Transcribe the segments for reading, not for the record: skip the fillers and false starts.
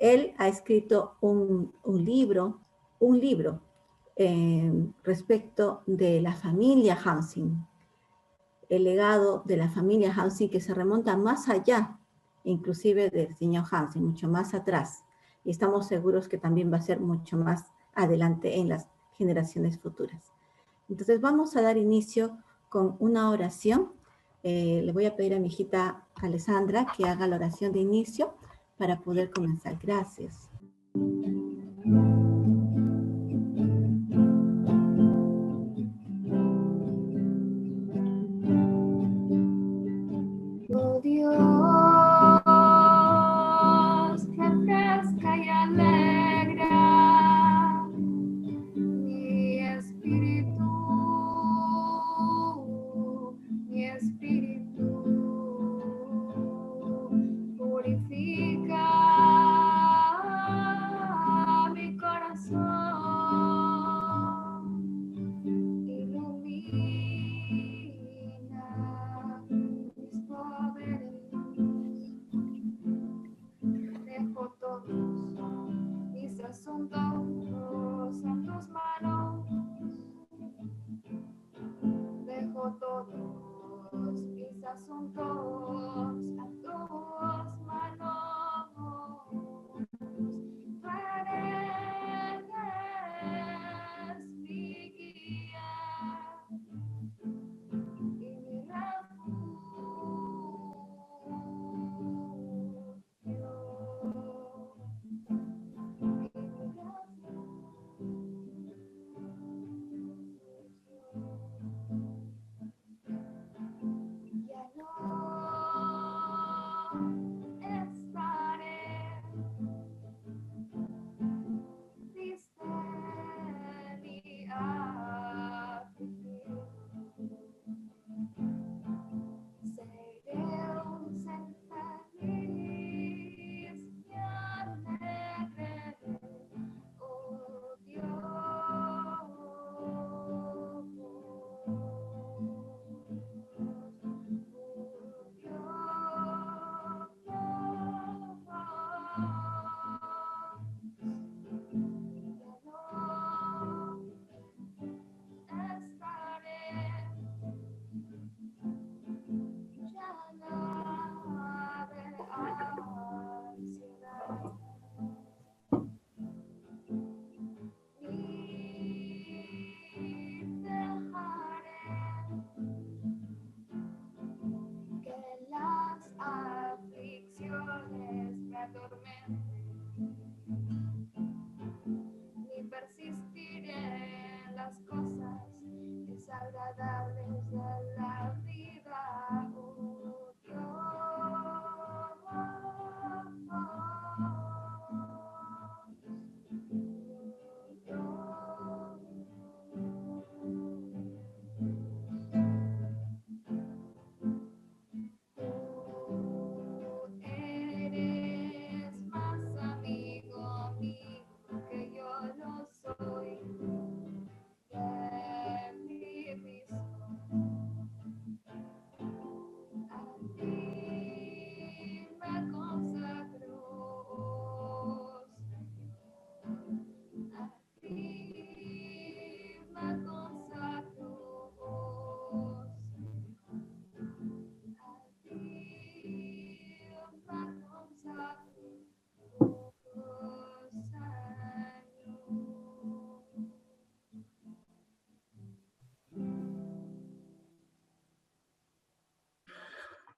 Él ha escrito un libro respecto de la familia Hansing, el legado de la familia Hansing que se remonta más allá, inclusive del señor Hansing, mucho más atrás. Y estamos seguros que también va a ser mucho más adelante en las generaciones futuras. Entonces vamos a dar inicio con una oración. Le voy a pedir a mi hijita Alessandra que haga la oración de inicio para poder comenzar. Gracias. Oh Dios, refresca y alegra mi espíritu, purifica mi corazón, ilumina mis poderes, dejo todos mis asuntos en tus manos, dejo todos mis asuntos en tus manos. Tú eres mi guía y mi ya no estaré triste ni afligido. Seré un ser feliz y alegre, oh Dios. Que las aflicciones me atormenten, ni persistiré en las cosas desagradables de la vida, oh eres más amigo mío que yo lo soy, que mi Cristo. A ti me consagro, Señor. A ti me consagro,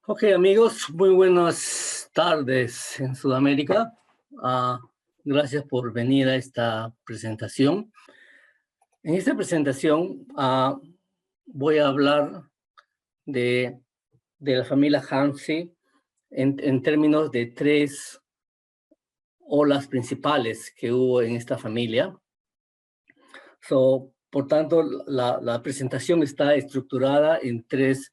Ok, amigos, muy buenas tardes en Sudamérica. Gracias por venir a esta presentación. En esta presentación voy a hablar de la familia Hansi en términos de tres olas principales que hubo en esta familia. Por tanto, la presentación está estructurada en tres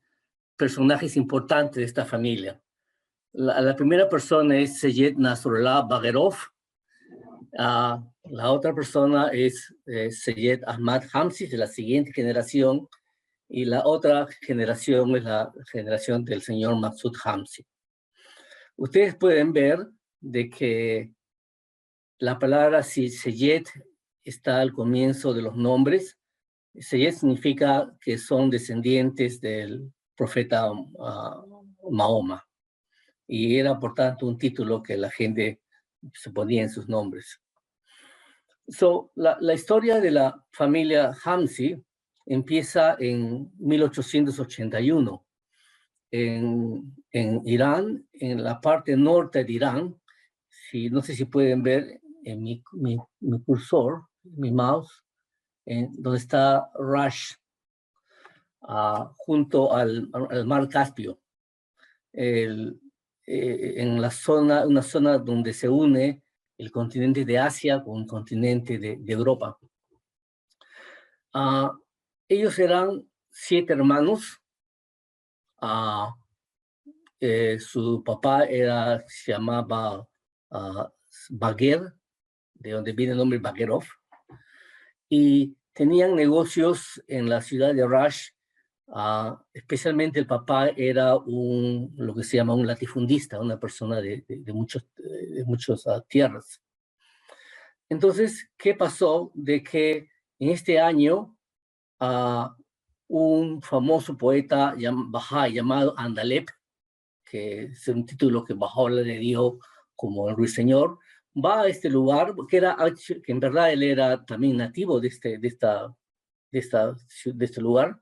personajes importantes de esta familia. La primera persona es Seyed Nasrullah Bagherov. La otra persona es Seyed Ahmad Hamsi, de la siguiente generación, y la otra generación es la generación del señor Maksud Hamsi. Ustedes pueden ver de que la palabra Seyed está al comienzo de los nombres. Seyed significa que son descendientes del profeta Mahoma. Y era, por tanto, un título que la gente se ponía en sus nombres. La historia de la familia Hamzi empieza en 1881 en Irán, en la parte norte de Irán. No sé si pueden ver en mi cursor, mi mouse, donde está Rash, junto al mar Caspio, en una zona donde se une el continente de Asia con el continente de Europa. Ellos eran 7 hermanos. Su papá se llamaba Bagher, de donde viene el nombre Bagherov, y tenían negocios en la ciudad de Rash. Especialmente el papá era lo que se llama un latifundista, una persona de muchas tierras. Entonces, ¿qué pasó? De que en este año un famoso poeta Bahá'í llamado Andalib, que es un título que Bahá'u'lláh le dio como el ruiseñor, va a este lugar, que en verdad él era también nativo de este lugar,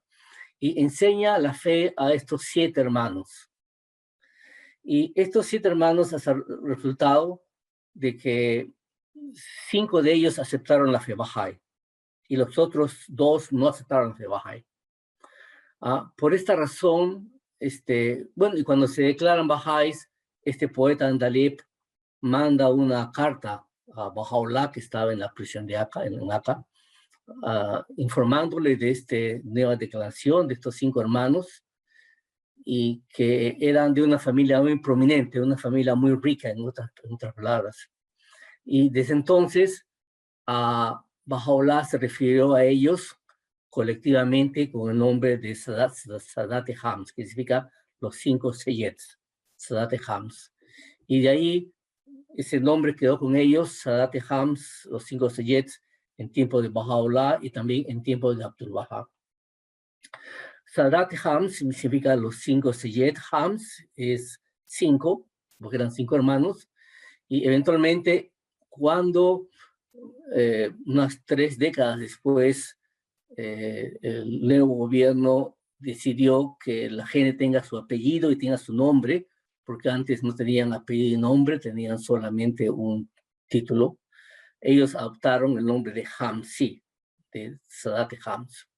y enseña la fe a estos 7 hermanos. Y estos 7 hermanos hacen el resultado de que 5 de ellos aceptaron la fe Bahá'í y los otros 2 no aceptaron la fe Bahá'í. Por esta razón, y cuando se declaran Bahá'ís, este poeta Andalib manda una carta a Bahá'u'lláh, que estaba en la prisión de Akka, en Akka, informándole de esta nueva declaración de estos 5 hermanos, y que eran de una familia muy prominente, una familia muy rica, en otras palabras. Y desde entonces, Bahá'u'lláh se refirió a ellos colectivamente con el nombre de Sadat-e Hams, que significa los 5 Seyeds, Sadat-e Hams. Y de ahí ese nombre quedó con ellos, Sadat-e Hams, los 5 Seyeds, en tiempo de Bahá'u'lláh y también en tiempo de Abdul Wahab. Sadat-e Hams significa los 5 Seyed. Hams es 5, porque eran 5 hermanos, y eventualmente cuando unas 3 décadas después el nuevo gobierno decidió que la gente tenga su apellido y tenga su nombre, porque antes no tenían apellido y nombre, tenían solamente un título. Ellos adoptaron el nombre de Hamzi, de Sadat-e Hams.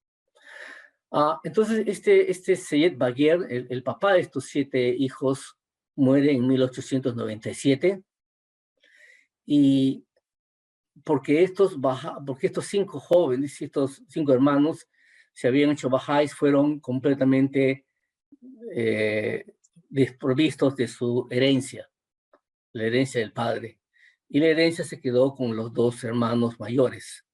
Entonces, este Seyed Bagher, el papá de estos 7 hijos, muere en 1897, y porque estos 5 jóvenes, estos 5 hermanos, se habían hecho bahá'ís, fueron completamente desprovistos de su herencia, la herencia del padre. Y la herencia se quedó con los 2 hermanos mayores,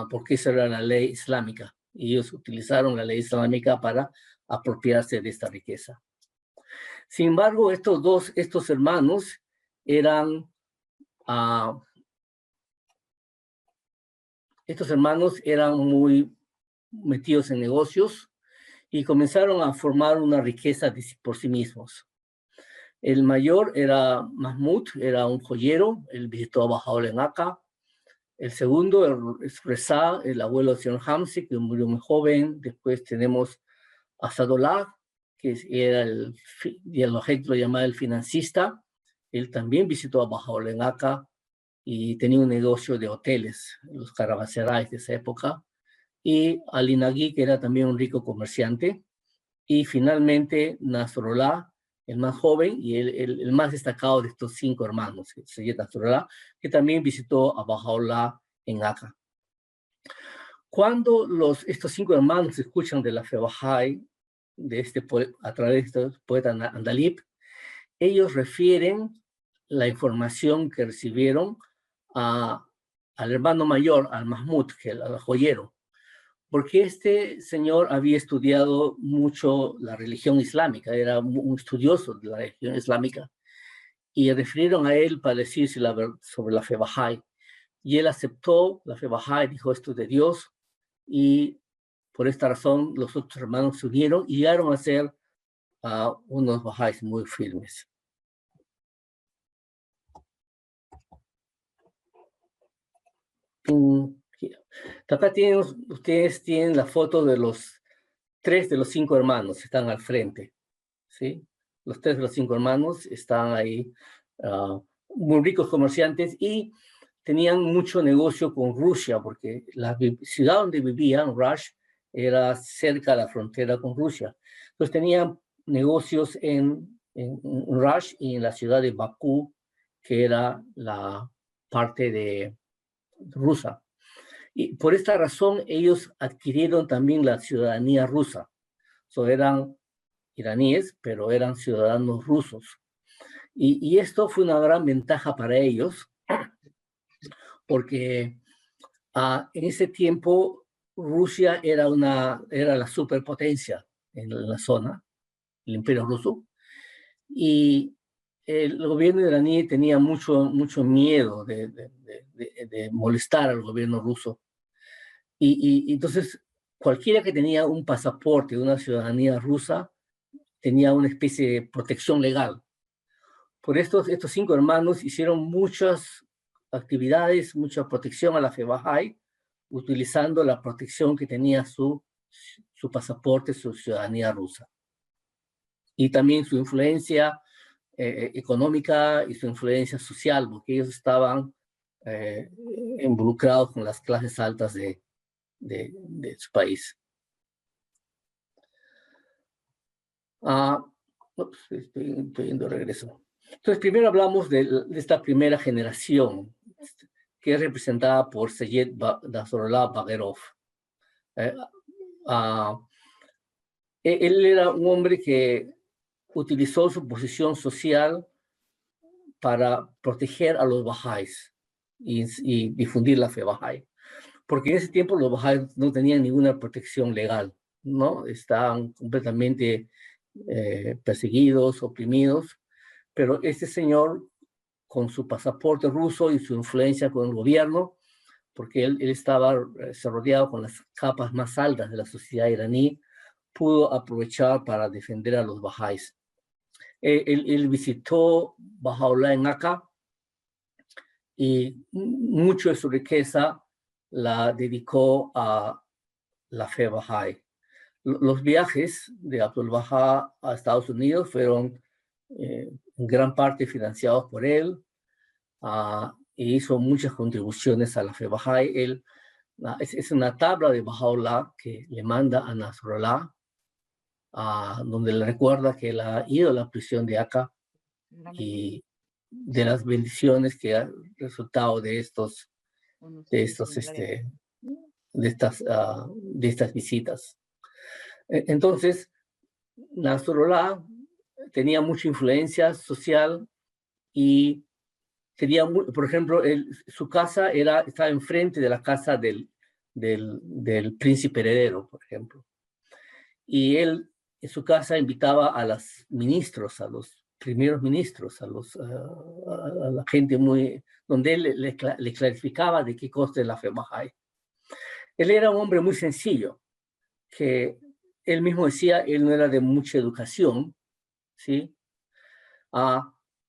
porque esa era la ley islámica. Y ellos utilizaron la ley islámica para apropiarse de esta riqueza. Sin embargo, estos hermanos eran muy metidos en negocios y comenzaron a formar una riqueza por sí mismos. El mayor era Mahmud, era un joyero, él visitó a Bahá'u'lláh en Akka. El segundo es Reza, el abuelo del señor Hamzi, que murió muy joven. Después tenemos a Sadollah, que era el lo llamaba el financista. Él también visitó a Bahá'u'lláh en Akka y tenía un negocio de hoteles, los caravanserais de esa época. Y Ali Nagui, que era también un rico comerciante. Y finalmente Nasrullah, el más joven y el más destacado de estos 5 hermanos, Seyed Nasrullah, que también visitó a Bahá'u'lláh en Akka. Cuando estos 5 hermanos escuchan de la fe Bahá'í, a través de este poeta Andalib, ellos refieren la información que recibieron al hermano mayor, al Mahmud, que era el joyero, porque este señor había estudiado mucho la religión islámica, era un estudioso de la religión islámica, y refirieron a él para decir sobre la fe Bahá'í. Y él aceptó la fe Bahá'í, dijo esto es de Dios, y por esta razón los otros hermanos se unieron y llegaron a ser unos Bahá'ís muy firmes. Acá ustedes tienen la foto de los 3 de los 5 hermanos, están al frente, ¿sí? Los 3 de los 5 hermanos están ahí, muy ricos comerciantes, y tenían mucho negocio con Rusia, porque la ciudad donde vivían, Rush, era cerca de la frontera con Rusia. Entonces tenían negocios en Rush y en la ciudad de Bakú, que era la parte de rusa. Y por esta razón ellos adquirieron también la ciudadanía rusa. Eran iraníes, pero eran ciudadanos rusos. Y esto fue una gran ventaja para ellos, porque en ese tiempo Rusia era la superpotencia en la zona, el Imperio Ruso, y el gobierno iraní tenía mucho miedo de molestar al gobierno ruso. Y entonces cualquiera que tenía un pasaporte, una ciudadanía rusa, tenía una especie de protección legal. Por estos 5 hermanos hicieron muchas actividades, mucha protección a la fe Bahá'í, utilizando la protección que tenía su pasaporte, su ciudadanía rusa. Y también su influencia económica y su influencia social, porque ellos estaban involucrados con las clases altas de su país. Estoy yendo de regreso. Entonces, primero hablamos de esta primera generación, que es representada por Seyyed Nasrullah Baghérov. Él era un hombre que utilizó su posición social para proteger a los Bahá'ís y difundir la fe Bahá'í. Porque en ese tiempo los Bahá'ís no tenían ninguna protección legal, ¿no? Estaban completamente perseguidos, oprimidos, pero este señor, con su pasaporte ruso y su influencia con el gobierno, porque él estaba rodeado con las capas más altas de la sociedad iraní, pudo aprovechar para defender a los Bahá'ís. Él visitó Baha'u'lláh en Akka y mucho de su riqueza la dedicó a la fe Bahá'í. Los viajes de Abdul Bahá a Estados Unidos fueron en gran parte financiados por él, e hizo muchas contribuciones a la fe Bahá'í. Es una tabla de Baha'u'lláh que le manda a Nasrullah, donde le recuerda que él ha ido a la prisión de Akka y de las bendiciones que ha resultado de estas visitas. Entonces, Nasrullah tenía mucha influencia social y tenía, por ejemplo, su casa estaba enfrente de la casa del príncipe heredero, por ejemplo. Y él en su casa invitaba a los ministros, a los primeros ministros, a la gente donde él le clarificaba de qué cosa es la fe Bahá'í. Él era un hombre muy sencillo, que él mismo decía, él no era de mucha educación, ¿sí?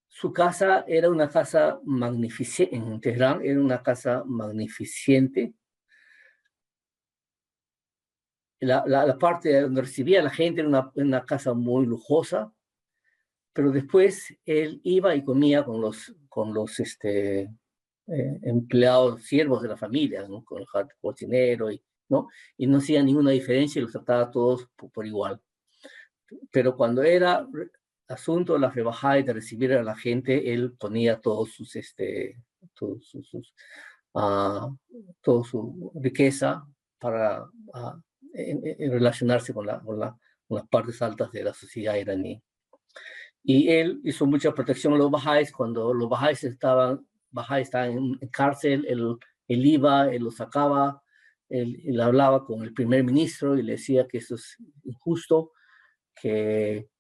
Su casa era una casa magnificente, en Teherán era una casa magnificente. La parte donde recibía a la gente era una casa muy lujosa, pero después él iba y comía con los empleados, siervos de la familia, ¿no? Con el cocinero, ¿no? Y no hacía ninguna diferencia y los trataba a todos por igual. Pero cuando era asunto de la fe Bahá'í, de recibir a la gente, él ponía toda su riqueza para en relacionarse con las partes altas de la sociedad iraní. Y él hizo mucha protección a los Bahá'ís. Cuando los Bahá'ís estaban en cárcel, él iba, él los sacaba, él hablaba con el primer ministro y le decía que eso es injusto, que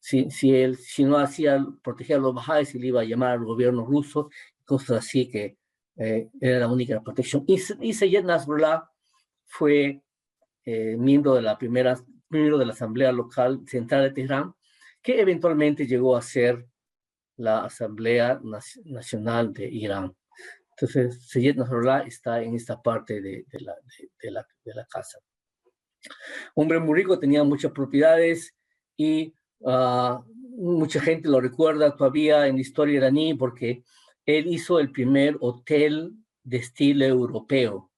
si no hacía proteger a los bahá'ís, se le iba a llamar al gobierno ruso, cosas así que era la única protección. Y Seyyed Nasrullah fue miembro de la Asamblea Local Central de Teherán, que eventualmente llegó a ser la Asamblea Nacional de Irán. Entonces, Seyyed Nasrullah está en esta parte de la casa. Hombre muy rico, tenía muchas propiedades y mucha gente lo recuerda todavía en la historia iraní porque él hizo el primer hotel de estilo europeo.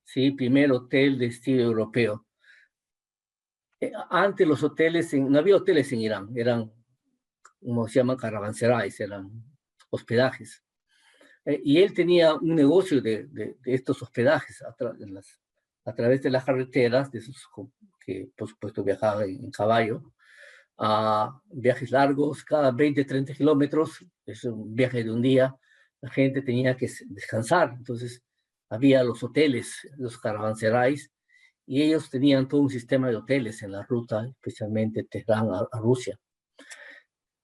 Sí, primer hotel de estilo europeo. Antes los hoteles, no había hoteles en Irán, eran, como se llaman, caravanserais, eran hospedajes. Y él tenía un negocio de estos hospedajes a través de las carreteras, que por supuesto viajaba en caballo, a viajes largos, cada 20, 30 kilómetros, es un viaje de un día, la gente tenía que descansar, entonces había los hoteles, los caravanserais, y ellos tenían todo un sistema de hoteles en la ruta, especialmente Teherán a Rusia.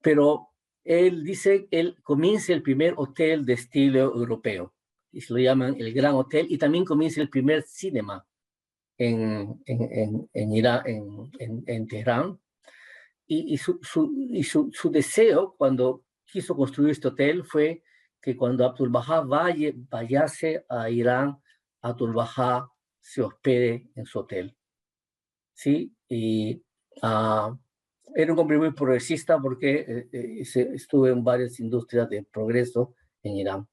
Pero él dice, él comienza el primer hotel de estilo europeo, y se lo llaman el Gran Hotel, y también comienza el primer cinema en Irán, en Teherán. Y su deseo cuando quiso construir este hotel fue que cuando Abdul-Bahá vayase a Irán, Abdul-Bahá se hospede en su hotel. ¿Sí? Y era un hombre muy progresista porque estuvo en varias industrias de progreso en Irán.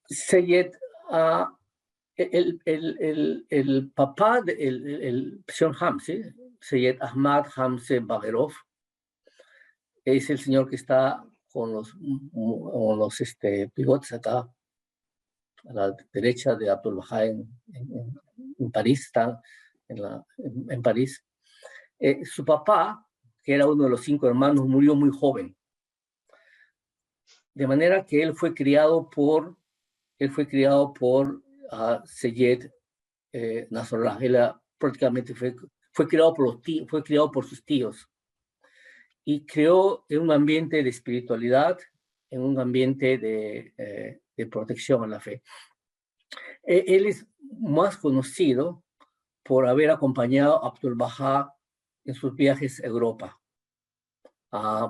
Seyyed, el papá, el señor Hamse, Seyyed Ahmad Hamse Bagherov, es el señor que está con los bigotes acá, a la derecha de Abdul-Bahá en París, está en París. Su papá, que era uno de los 5 hermanos, murió muy joven. De manera que él fue criado por Seyyed Nasrullah. Él prácticamente fue criado por sus tíos. Y creó en un ambiente de espiritualidad, en un ambiente de protección a la fe. Él es más conocido por haber acompañado a Abdul-Bahá en sus viajes a Europa.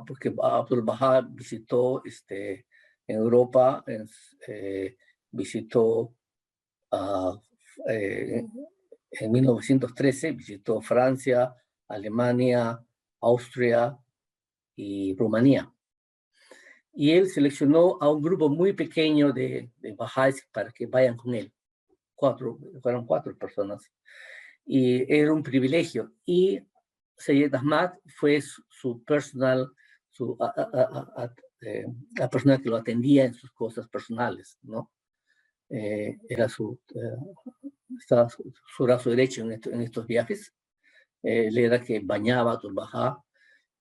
Porque Abdul-Bahá visitó en Europa, visitó en 1913, visitó Francia, Alemania, Austria y Rumanía. Y él seleccionó a un grupo muy pequeño de bahá'ís para que vayan con él. Fueron 4 personas. Y era un privilegio. Y Seyyed Ahmad fue su personal, la persona que lo atendía en sus cosas personales, ¿no? Era su brazo derecho en estos viajes. Él era que bañaba a Abdul-Bahá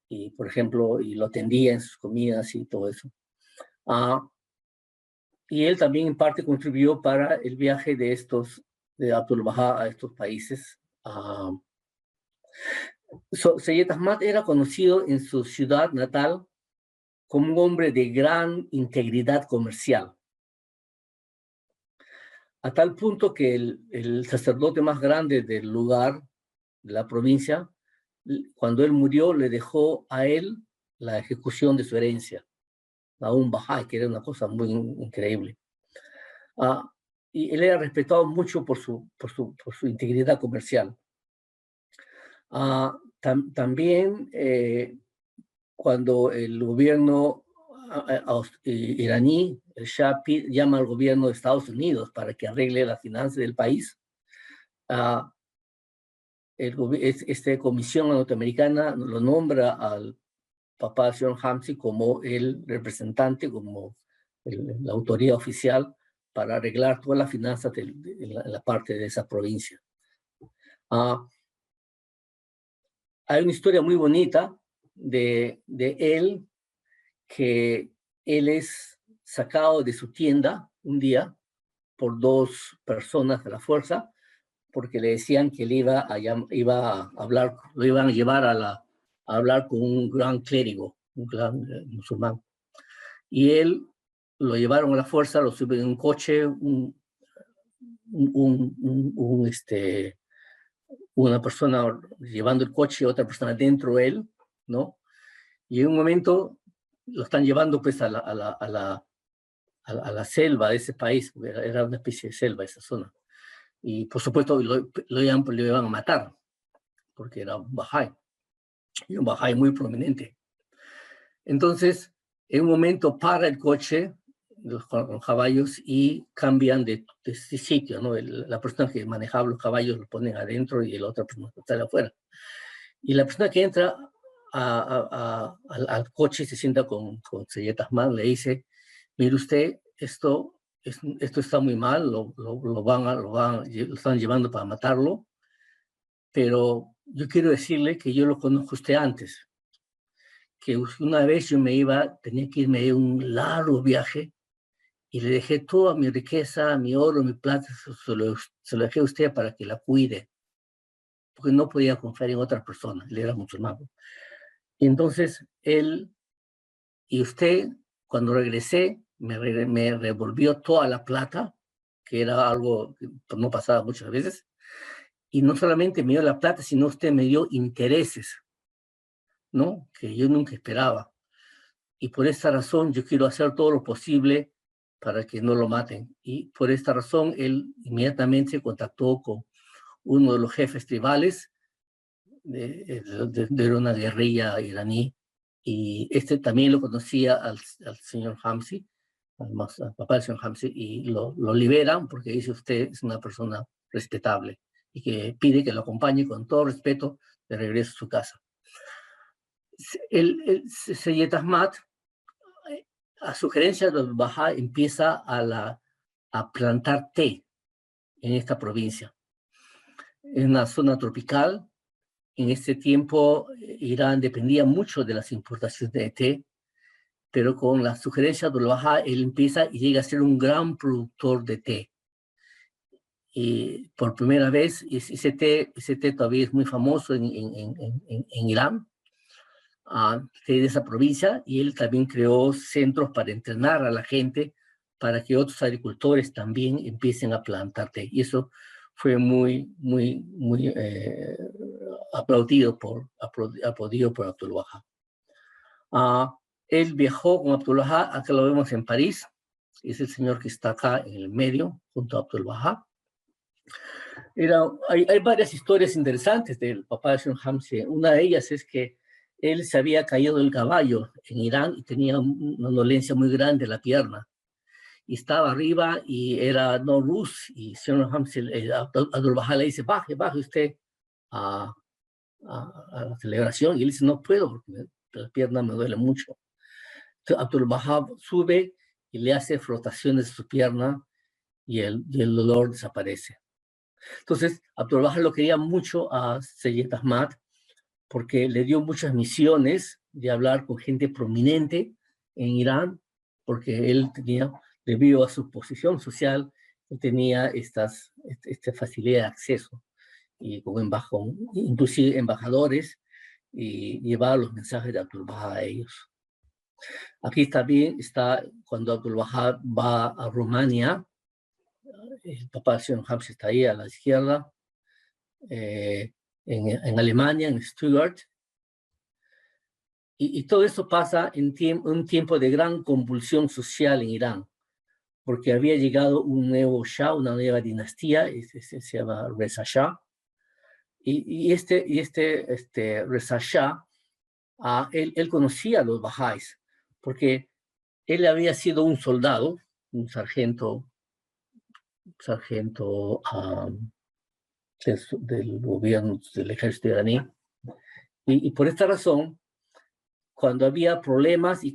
y, por ejemplo, y lo atendía en sus comidas y todo eso. Y él también en parte contribuyó para el viaje de Abdul-Bahá a estos países. Seyyed Ahmad era conocido en su ciudad natal como un hombre de gran integridad comercial, a tal punto que el sacerdote más grande del lugar, de la provincia, cuando él murió, le dejó a él la ejecución de su herencia, a un Bahá'í, que era una cosa muy increíble. Y él era respetado mucho por su integridad comercial. También cuando el gobierno iraní, el Shah, llama al gobierno de Estados Unidos para que arregle las finanzas del país, esta comisión norteamericana lo nombra al papá señor Hamsi como el representante, como la autoridad oficial para arreglar todas las finanzas de la parte de esa provincia. Hay una historia muy bonita de él, que él es sacado de su tienda un día por 2 personas de la fuerza, porque le decían que él iba a hablar, lo iban a llevar a a hablar con un gran clérigo, un gran musulmán. Y él lo llevaron a la fuerza, lo subió en un coche, una persona llevando el coche y otra persona dentro de él, ¿no? Y en un momento lo están llevando pues a la selva de ese país, porque era una especie de selva esa zona. Y por supuesto lo iban a matar, porque era un Bahá'í, y un Bahá'í muy prominente. Entonces, en un momento para el coche, los caballos, y cambian de sitio, ¿no? La persona que manejaba los caballos lo ponen adentro y la otra persona está afuera. Y la persona que entra al coche se sienta con Seyyed Ahmad, le dice, mire usted, esto está muy mal, lo están llevando para matarlo, pero yo quiero decirle que yo lo conozco a usted antes, que una vez tenía que irme de un largo viaje y le dejé toda mi riqueza, mi oro, mi plata, se lo dejé a usted para que la cuide, porque no podía confiar en otras personas, él era musulmán. Y entonces usted, cuando regresé, me revolvió toda la plata, que era algo que no pasaba muchas veces, y no solamente me dio la plata, sino usted me dio intereses, ¿no? Que yo nunca esperaba. Y por esta razón yo quiero hacer todo lo posible para que no lo maten. Y por esta razón él inmediatamente se contactó con uno de los jefes tribales de una guerrilla iraní, y también lo conocía al señor Hamsi, al papá del señor Hamsi, y lo liberan porque dice usted es una persona respetable y que pide que lo acompañe con todo respeto de regreso a su casa. El Seyyed Ahmad, a sugerencia de los Bahá, empieza a plantar té en esta provincia. Es una zona tropical. En este tiempo, Irán dependía mucho de las importaciones de té, pero con la sugerencia de los Bahá, él empieza y llega a ser un gran productor de té. Y por primera vez, ese té todavía es muy famoso en Irán, de esa provincia, y él también creó centros para entrenar a la gente para que otros agricultores también empiecen a plantar té. Y eso fue muy aplaudido por Abdul Wahab. Él viajó con Abdul Wahab, acá lo vemos en París, es el señor que está acá en el medio, junto a Abdul Wahab. Hay varias historias interesantes del papá de Sean Hamsi. Una de ellas es que él se había caído del caballo en Irán y tenía una dolencia muy grande en la pierna. Y estaba arriba y era Nowruz, y Sean Hamsi, Abdul Wahab le dice, baje usted a la celebración. Y él dice, no puedo porque la pierna me duele mucho. Entonces Abdul Wahab sube y le hace frotaciones de su pierna y el dolor desaparece. Entonces, Abdul Wahab lo quería mucho a Seyyed Ahmad porque le dio muchas misiones de hablar con gente prominente en Irán, porque él tenía, debido a su posición social, él tenía esta facilidad de acceso, y como inclusive embajadores, y llevaba los mensajes de Abdul Wahab a ellos. Aquí también está cuando Abdul Wahab va a Rumania. El papá de Sean Hamsi está ahí a la izquierda, en Alemania, en Stuttgart. Y todo esto pasa en un tiempo de gran convulsión social en Irán, porque había llegado un nuevo Shah, una nueva dinastía, se llama Reza Shah. Y este Reza Shah, él conocía a los Bahá'ís, porque él había sido un soldado, un sargento del gobierno del ejército iraní, y por esta razón, cuando había problemas y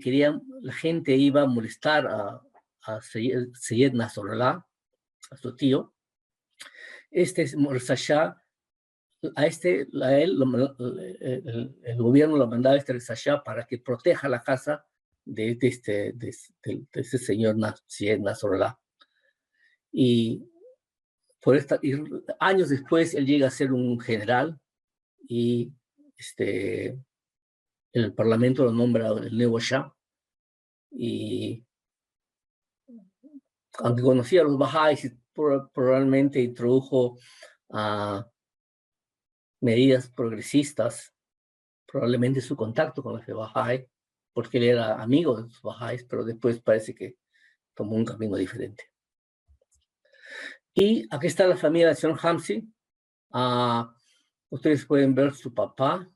la gente iba a molestar a Seyyed Nasrallah, a su tío, Reza Shah, el gobierno lo mandaba a Reza Shah para que proteja la casa de ese señor Seyyed Nasrallah. Y años después él llega a ser un general, y el parlamento lo nombra el nuevo Shah. Y aunque conocía a los Bahá'ís, probablemente introdujo medidas progresistas, probablemente su contacto con los Bahá'í, porque él era amigo de los Bahá'ís, pero después parece que tomó un camino diferente. Y aquí está la familia del señor Hamsi. Ustedes pueden ver su papá,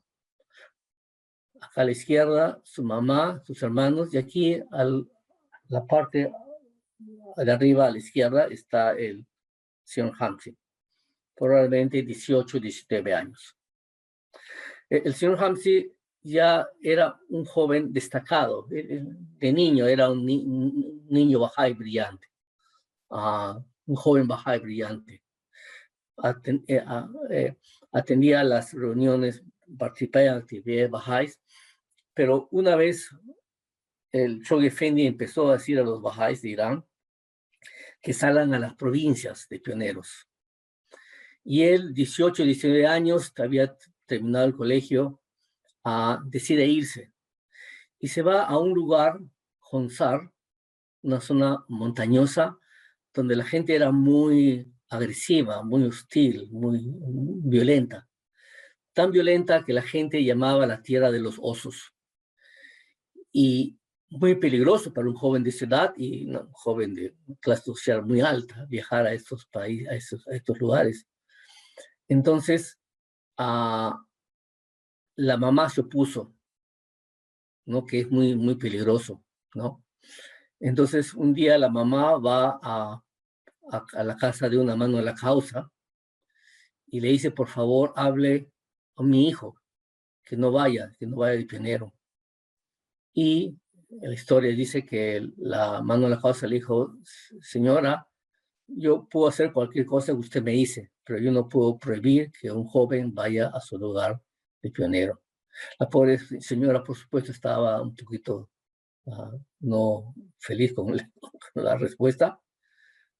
acá a la izquierda, su mamá, sus hermanos, y aquí la parte de arriba a la izquierda está el señor Hamsi, probablemente 18, 19 años. El señor Hamsi ya era un joven destacado, de niño era un niño Bahá'í brillante, un joven Bahá'í brillante. Atendía a las reuniones, participaba en actividades Bahá'ís, pero una vez el Shoghi Effendi empezó a decir a los Bahá'ís de Irán que salgan a las provincias de pioneros. Y él, 18, 19 años, había terminado el colegio, decide irse. Y se va a un lugar, Honsar, una zona montañosa, donde la gente era muy agresiva, muy hostil, muy violenta. Tan violenta que la gente llamaba la tierra de los osos. Y muy peligroso para un joven de ciudad y un joven de clase social muy alta viajar a estos países, a estos lugares. Entonces, la mamá se opuso, ¿no? Que es muy, muy peligroso, ¿no? Entonces, un día la mamá va a la casa de una mano de la causa y le dice, por favor, hable a mi hijo, que no vaya de pionero. Y la historia dice que la mano de la causa le dijo, señora, yo puedo hacer cualquier cosa que usted me dice, pero yo no puedo prohibir que un joven vaya a su lugar de pionero. La pobre señora, por supuesto, estaba un poquito no feliz con la respuesta,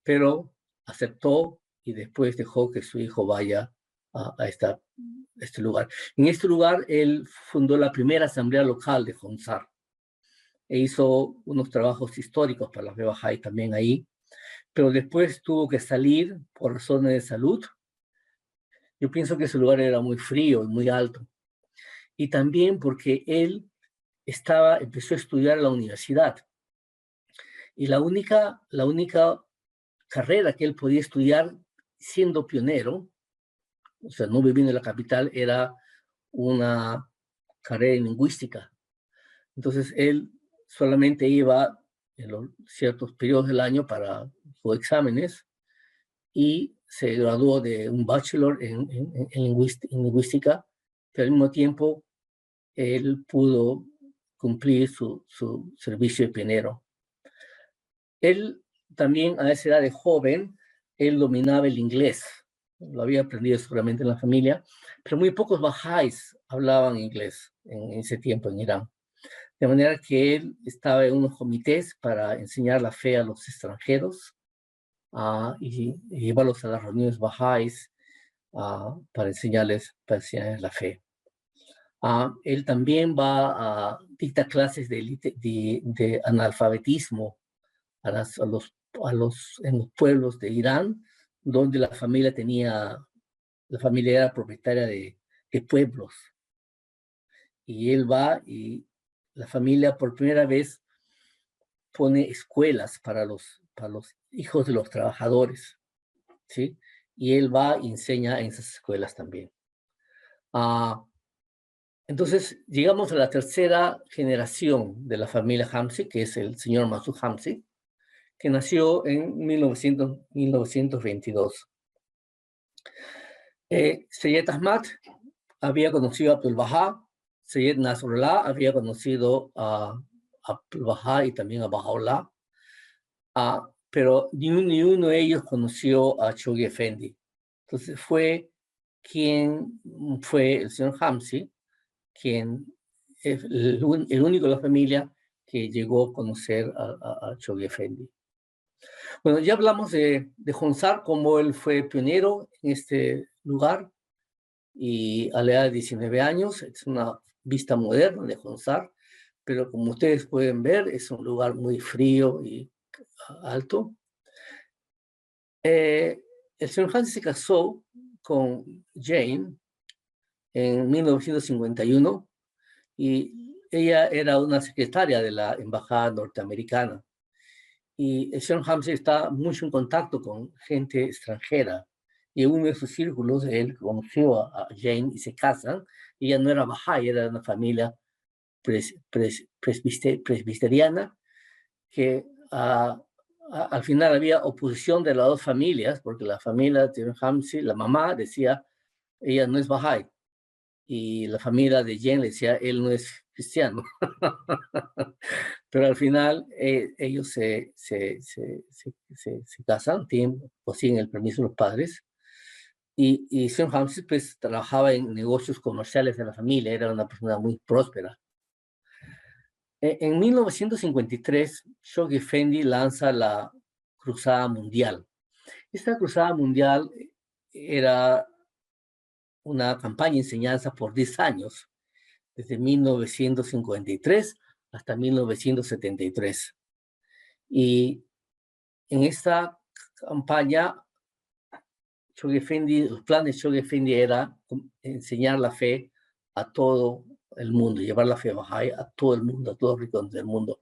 pero aceptó y después dejó que su hijo vaya a este lugar. En este lugar, él fundó la primera asamblea local de Honsar e hizo unos trabajos históricos para la Bahá'í también ahí, pero después tuvo que salir por razones de salud. Yo pienso que ese lugar era muy frío y muy alto. Y también porque él empezó a estudiar en la universidad. Y la única carrera que él podía estudiar siendo pionero, o sea, no viviendo en la capital, era una carrera en lingüística. Entonces él solamente iba en los ciertos periodos del año para sus exámenes y se graduó de un bachelor en lingüística, pero al mismo tiempo él pudo cumplir su servicio de pionero. Él también a esa edad de joven, él dominaba el inglés, lo había aprendido seguramente en la familia, pero muy pocos bahá'ís hablaban inglés en ese tiempo en Irán. De manera que él estaba en unos comités para enseñar la fe a los extranjeros y llevarlos a las reuniones bahá'ís para enseñarles la fe. Él también va a dictar clases de analfabetismo en los pueblos de Irán, donde la familia era propietaria de pueblos. Y él va y la familia por primera vez pone escuelas para los hijos de los trabajadores, ¿sí? Y él va y enseña en esas escuelas también. Entonces, llegamos a la tercera generación de la familia Hamsi, que es el señor Masud Hamsi, que nació en 1922. Seyyed Ahmad había conocido a Abdul Bahá, Seyyed Nasrullah había conocido a Abdul Bahá y también a Baha'u'llah, pero ni uno de ellos conoció a Shoghi Effendi. Entonces fue el señor Hamsi, quien es el único de la familia que llegó a conocer a Shoghi Effendi. Bueno, ya hablamos de Honsar, como él fue pionero en este lugar y a la edad de 19 años, es una vista moderna de Honsar, pero como ustedes pueden ver, es un lugar muy frío y alto. El señor Hansi se casó con Jane en 1951 y ella era una secretaria de la embajada norteamericana. Y el señor Hamsi está mucho en contacto con gente extranjera. Y en uno de sus círculos, él conoció a Jane y se casan. Ella no era Bahá'í, era de una familia presbiteriana, que al final había oposición de las dos familias, porque la familia de Hamsi, la mamá decía, ella no es Bahá'í. Y la familia de Jane le decía, él no es cristiano. Pero al final ellos se casan, consiguen el permiso de los padres. Y señor Hamsi pues trabajaba en negocios comerciales de la familia, era una persona muy próspera. En 1953, Shoghi Effendi lanza la Cruzada Mundial. Esta Cruzada Mundial era una campaña de enseñanza por 10 años, desde 1953 hasta 1973. Y en esta campaña, Shoghi Effendi, los planes de Shoghi Effendi era enseñar la fe a todo el mundo, llevar la fe Bahá'í a todo el mundo, a todos los rincones del mundo.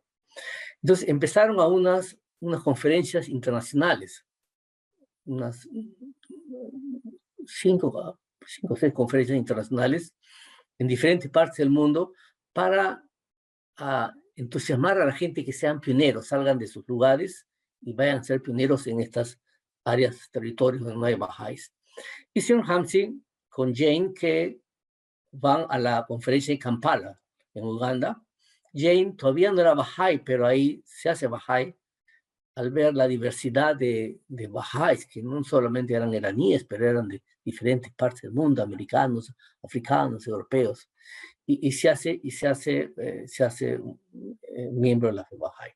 Entonces empezaron a unas conferencias internacionales, unas 5 o 6 conferencias internacionales en diferentes partes del mundo para entusiasmar a la gente que sean pioneros, salgan de sus lugares y vayan a ser pioneros en estas áreas, territorios donde no hay Bahá'ís. Y señor Hamsi con Jane, que van a la conferencia de Kampala, en Uganda. Jane todavía no era Bahá'í, pero ahí se hace Bahá'í al ver la diversidad de Bahá'ís, que no solamente eran iraníes, pero eran de diferentes partes del mundo, americanos, africanos, europeos. Y se hace miembro de la fe Bahá'í.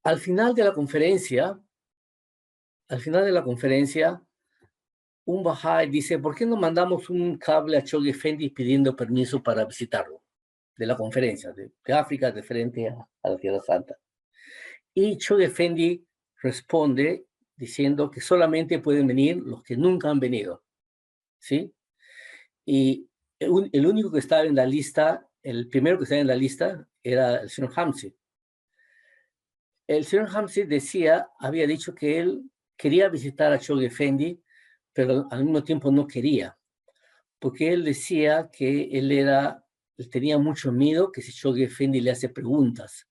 Al final de la conferencia, un Bahá'í dice, ¿por qué no mandamos un cable a Shoghi Effendi pidiendo permiso para visitarlo? De la conferencia, de África, de frente a la Tierra Santa. Y Shoghi Effendi responde diciendo que solamente pueden venir los que nunca han venido. ¿Sí? Y el único que estaba en la lista, el primero que estaba en la lista, era el señor Hamsi. El señor Hamsi había dicho que él quería visitar a Shoghi Effendi, pero al mismo tiempo no quería, porque él decía que él tenía mucho miedo que si Shoghi Effendi le hace preguntas,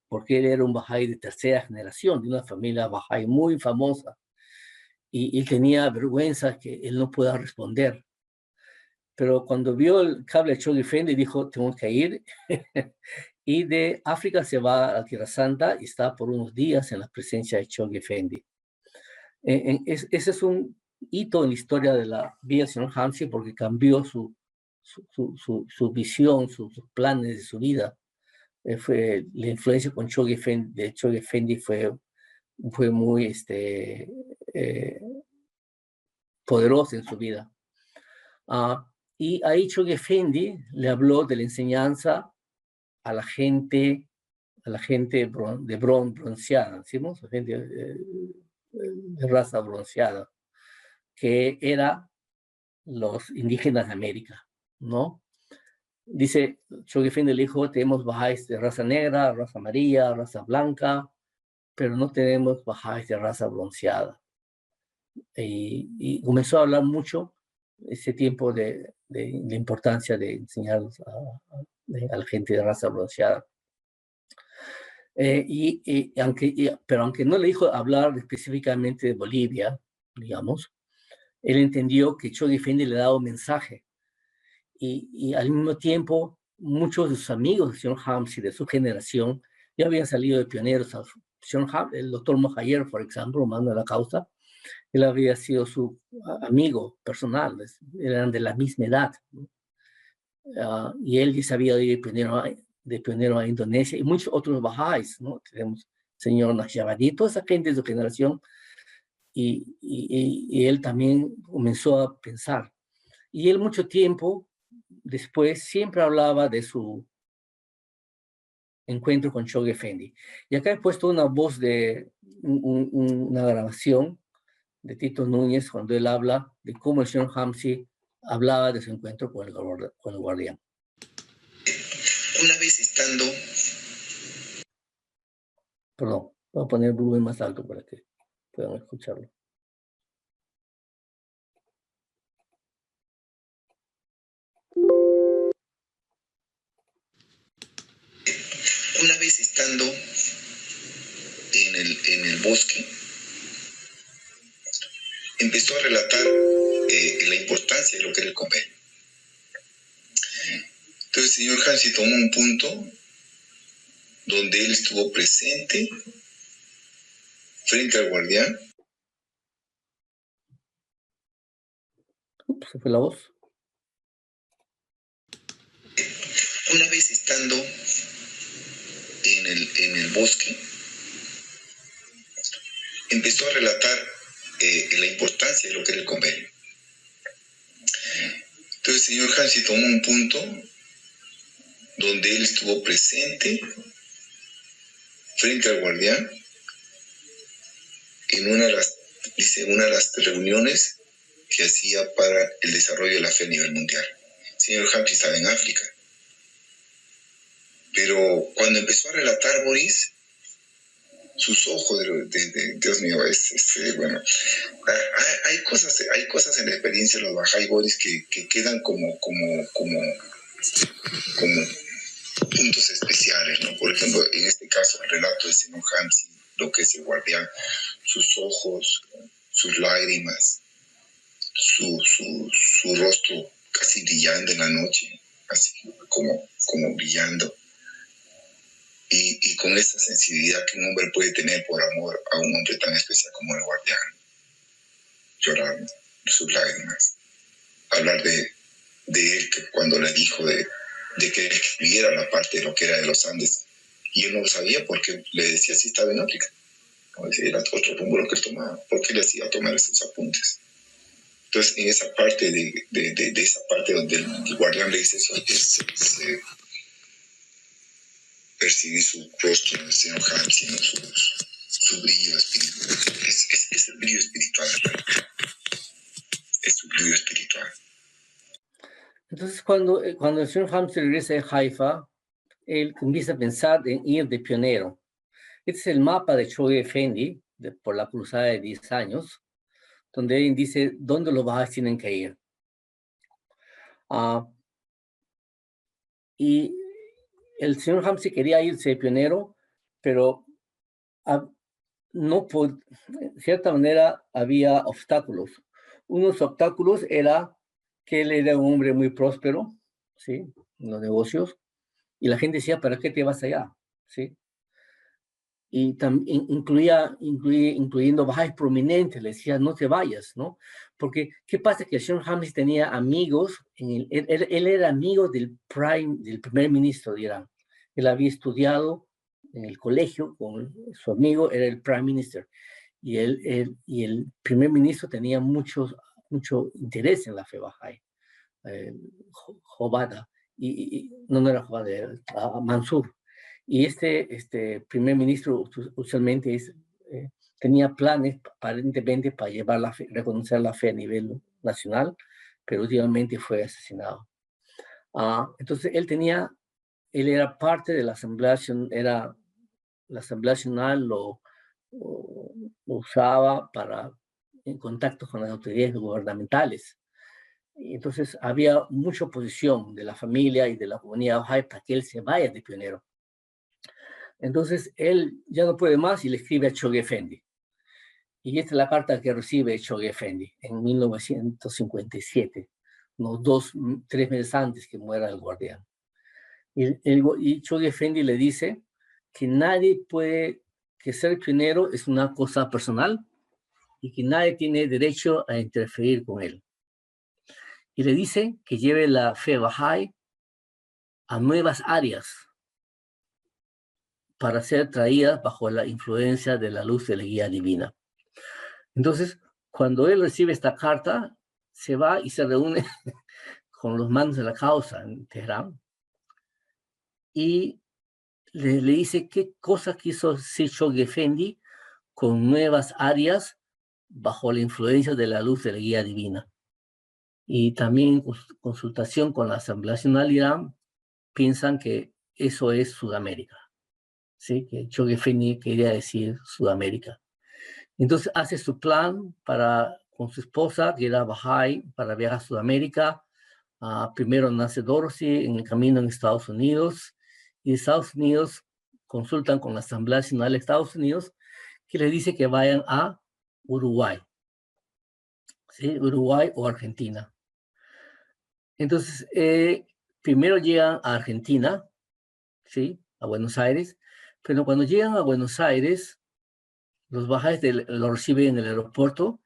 porque él era un Bahá'í de tercera generación, de una familia Bahá'í muy famosa, y él tenía vergüenza que él no pueda responder. Pero cuando vio el cable de Shoghi Effendi, dijo, tengo que ir. Y de África se va a la Tierra Santa y está por unos días en la presencia de Shoghi Effendi. Ese es un hito en la historia de la vida del señor Hamsi, porque cambió su visión, sus planes de su vida. La influencia con Shoghi Effendi fue muy poderosa en su vida. Y ahí Shoghi Effendi le habló de la enseñanza a la gente de bronceada, ¿decimos? La gente de raza bronceada, que eran los indígenas de América, ¿no? Dice, Shoghi Effendi le dijo, tenemos Bahá'ís de raza negra, raza amarilla, raza blanca, pero no tenemos Bahá'ís de raza bronceada. Y comenzó a hablar mucho ese tiempo de la importancia de enseñar a la gente de raza bronceada. Pero aunque no le dijo hablar específicamente de Bolivia, digamos, él entendió que Shoghi Effendi le daba un mensaje. Y al mismo tiempo, muchos de sus amigos del señor Hamsi, de su generación, ya habían salido de pioneros. El doctor Mohayer, por ejemplo, Manuel la Causa, él había sido su amigo personal, eran de la misma edad, ¿no? Y él ya sabía de pionero a Indonesia, y muchos otros Bahá'ís, ¿no? Tenemos señor Naqshbandi, toda esa gente de su generación, y él también comenzó a pensar. Y él mucho tiempo después siempre hablaba de su encuentro con Chogue Effendi. Y acá he puesto una voz de una grabación de Tito Núñez cuando él habla de cómo el señor Hamsi hablaba de su encuentro con el guardián. Una vez estando... Perdón, voy a poner el volumen más alto para que puedan escucharlo. Una vez estando en el bosque, empezó a relatar la importancia de lo que era el convenio. Entonces el señor Hamsi tomó un punto donde él estuvo presente frente al guardián. Se fue la voz. Una vez estando en el bosque, empezó a relatar la importancia de lo que era el convenio. Entonces el señor Hamsi tomó un punto donde él estuvo presente frente al guardián en una de las reuniones que hacía para el desarrollo de la fe a nivel mundial. El señor Hamsi estaba en África. Pero cuando empezó a relatar Boris, sus ojos, Dios mío, bueno, hay cosas en la experiencia de los Bahá'í Boris que quedan como puntos especiales, ¿no? Por ejemplo, en este caso, el relato del señor Hamsi, lo que es el guardián, sus ojos, sus lágrimas, su rostro casi brillando en la noche, así como brillando. Y con esa sensibilidad que un hombre puede tener por amor a un hombre tan especial como el guardián. Llorar sus lágrimas. Hablar de él que cuando le dijo de que escribiera la parte de lo que era de los Andes. Y él no lo sabía porque le decía si estaba en África. No, era otro rumbo que él tomaba. ¿Por qué le hacía tomar esos apuntes? Entonces, en esa parte de esa parte donde el guardián le dice eso, percibí su rostro del señor Hamsi, ¿no? su brillo espiritual. Es el brillo espiritual, ¿verdad? Es su brillo espiritual. Entonces, cuando el señor Hamsi regresa de Haifa, él empieza a pensar en ir de pionero. Este es el mapa de Chogue Effendi por la cruzada de 10 años, donde él dice dónde los Bahá'ís tienen que ir. Y el señor Hamsi quería irse de pionero, pero de cierta manera había obstáculos. Unos obstáculos era que él era un hombre muy próspero, ¿sí? En los negocios, y la gente decía, ¿para qué te vas allá? ¿Sí? Y también incluyendo bajáis prominentes, le decía, no te vayas, ¿no? Porque, ¿qué pasa? Que el señor Hamsi tenía amigos, él era amigo del primer ministro de Irán. Él había estudiado en el colegio con su amigo, era el prime minister. Y el primer ministro tenía mucho interés en la fe bahá'í. Jobada, no era Jobada, era Mansur. Y este primer ministro usualmente tenía planes aparentemente para llevar reconocer la fe a nivel nacional, pero últimamente fue asesinado. Entonces él era parte de la Asamblea Nacional, lo usaba en contacto con las autoridades gubernamentales. Y entonces había mucha oposición de la familia y de la comunidad bahá'í para que él se vaya de pionero. Entonces él ya no puede más y le escribe a Chogue Effendi. Y esta es la carta que recibe Chogue Effendi en 1957, unos 3 meses antes que muera el guardián. Y Chogue Effendi le dice que que ser pionero es una cosa personal y que nadie tiene derecho a interferir con él. Y le dice que lleve la fe bahá'í a nuevas áreas para ser traídas bajo la influencia de la luz de la guía divina. Entonces, cuando él recibe esta carta, se va y se reúne con los mandos de la causa en Teherán y le dice qué cosa quiso Shoghi Effendi con nuevas áreas bajo la influencia de la luz de la guía divina. Y también en consultación con la Asamblea Nacional de Irán, piensan que eso es Sudamérica, ¿sí? Que Shoghi Effendi quería decir Sudamérica. Entonces hace su plan con su esposa, que era Bahá'í, para viajar a Sudamérica. Primero nace Dorothy en el camino en Estados Unidos, y de Estados Unidos consultan con la Asamblea Nacional de Estados Unidos, que les dice que vayan a Uruguay, ¿sí? Uruguay o Argentina. Entonces, primero llegan a Argentina, ¿sí? A Buenos Aires, pero cuando llegan a Buenos Aires, los bajáis lo reciben en el aeropuerto,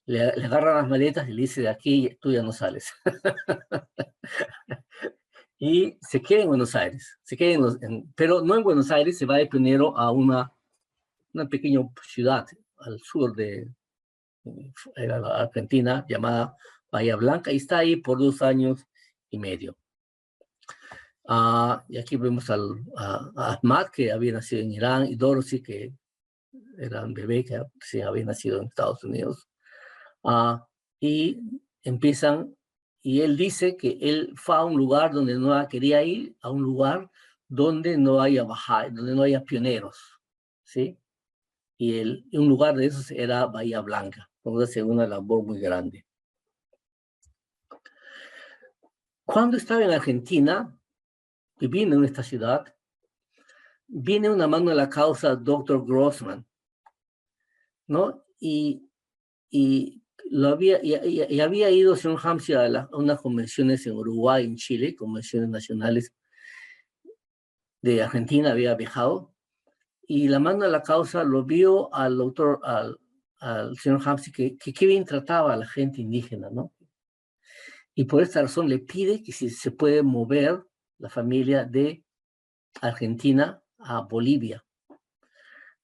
le agarran las maletas y le dicen, de aquí tú ya no sales. Y se queda en Buenos Aires, pero no en Buenos Aires, se va de primero a una pequeña ciudad al sur de Argentina llamada Bahía Blanca, y está ahí por 2 años y medio. Y aquí vemos a Ahmad, que había nacido en Irán, y Dorothy, que era un bebé que sí, había nacido en Estados Unidos. Y empiezan, y él dice que él fue a un lugar donde no quería ir, a un lugar donde no haya Bahá'í, donde no haya pioneros, ¿sí? Y un lugar de esos era Bahía Blanca, donde hace una labor muy grande. Cuando estaba en Argentina, viviendo en esta ciudad, viene una mano a la causa, Dr. Grossman, ¿no? Y había ido señor Hamsi a unas convenciones en Uruguay, en Chile, convenciones nacionales de Argentina, había viajado, y la mano a la causa lo vio al doctor, al señor Hamsi, que qué bien trataba a la gente indígena, ¿no? Y por esta razón le pide que si se puede mover la familia de Argentina a Bolivia.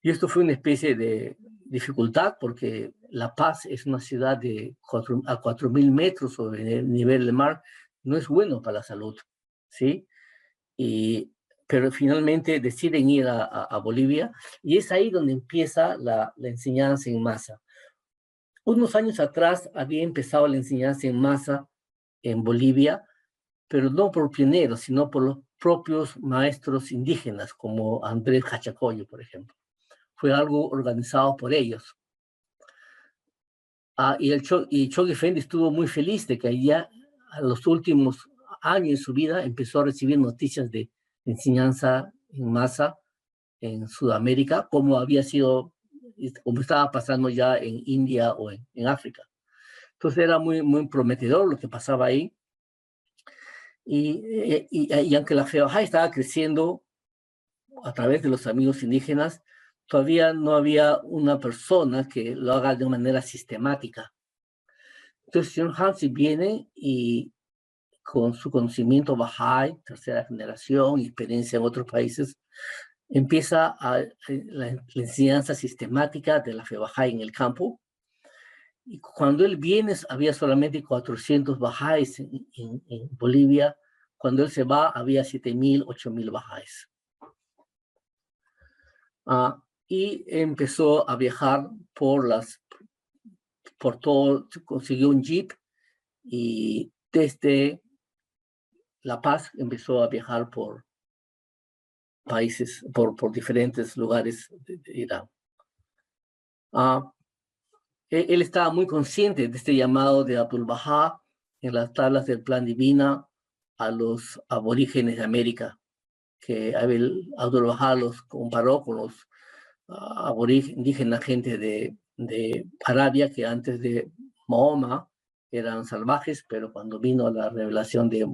Y esto fue una especie de dificultad porque La Paz es una ciudad a 4.000 metros sobre el nivel del mar, no es bueno para la salud, ¿sí? Pero finalmente deciden ir a Bolivia, y es ahí donde empieza la enseñanza en masa. Unos años atrás había empezado la enseñanza en masa en Bolivia, pero no por pioneros, sino por los propios maestros indígenas, como Andrés Hachacoyo, por ejemplo. Fue algo organizado por ellos. Y Shoghi Effendi estuvo muy feliz de que allá, a los últimos años de su vida, empezó a recibir noticias de enseñanza en masa en Sudamérica, como estaba pasando ya en India o en África. Entonces era muy, muy prometedor lo que pasaba ahí. Y aunque la fe Bahá'í estaba creciendo a través de los amigos indígenas, todavía no había una persona que lo haga de manera sistemática. Entonces, el señor Hamsi viene y con su conocimiento Bahá'í, tercera generación, experiencia en otros países, empieza la enseñanza sistemática de la fe Bahá'í en el campo. Y cuando él viene, había solamente 400 Bahá'ís en Bolivia. Cuando él se va, había 7.000, 8.000 Bahá'ís. Y empezó a viajar por todo, consiguió un jeep, y desde La Paz empezó a viajar por países, por diferentes lugares de Irán. Él estaba muy consciente de este llamado de Abdul Bahá en las tablas del Plan Divina a los aborígenes de América, que Abdul Bahá los comparó con los indígenas, gente de Arabia, que antes de Mahoma eran salvajes, pero cuando vino la revelación de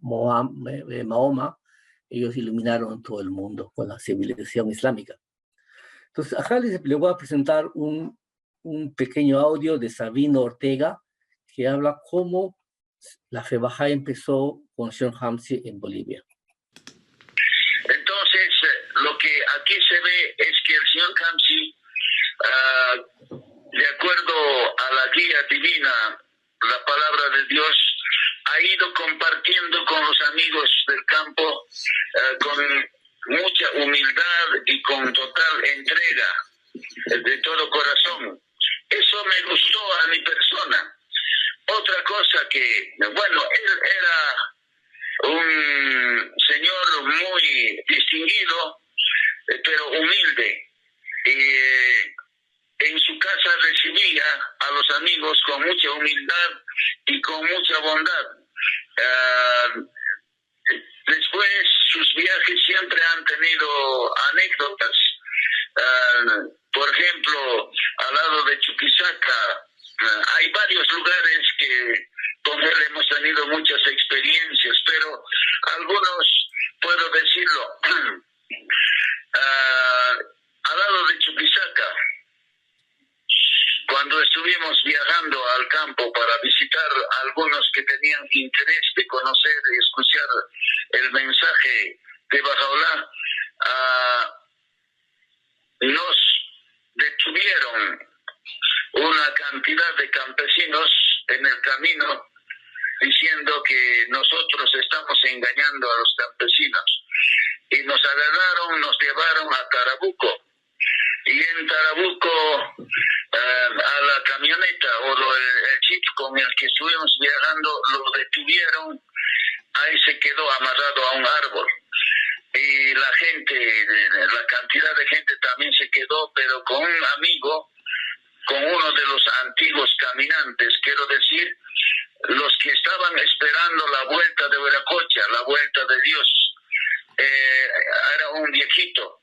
Mahoma, ellos iluminaron todo el mundo con la civilización islámica. Entonces, acá les voy a presentar un pequeño audio de Sabino Ortega, que habla cómo la fe Bahá'í empezó con Señor Hamsi en Bolivia. Entonces, lo que aquí se ve es que el señor Hamsi, de acuerdo a la guía divina, la palabra de Dios, ha ido viviendo, compartiendo con los amigos del campo, con mucha humildad y con total entrega de todo corazón. Eso me gustó a mi persona. Otra cosa que, bueno, él era un señor muy distinguido, pero humilde. En su casa recibía a los amigos con mucha humildad y con mucha bondad. Después sus viajes siempre han tenido anécdotas. Por ejemplo, al lado de Chuquisaca, hay varios lugares que con él hemos tenido muchas experiencias, pero algunos puedo decirlo. Al lado de Chuquisaca, cuando estuvimos viajando al campo para visitar a algunos que tenían interés de conocer y escuchar el mensaje de Bahá'u'lláh, nos detuvieron una cantidad de campesinos en el camino diciendo que nosotros estamos engañando a los campesinos, y nos agarraron, nos llevaron a Tarabuco, y en Tarabuco a la camioneta o el jeep con el que estuvimos viajando lo detuvieron. Ahí se quedó amarrado a un árbol, y la gente, la cantidad de gente también se quedó, pero con un amigo, con uno de los antiguos caminantes, quiero decir, los que estaban esperando la vuelta de Veracocha, la vuelta de Dios. Era un viejito,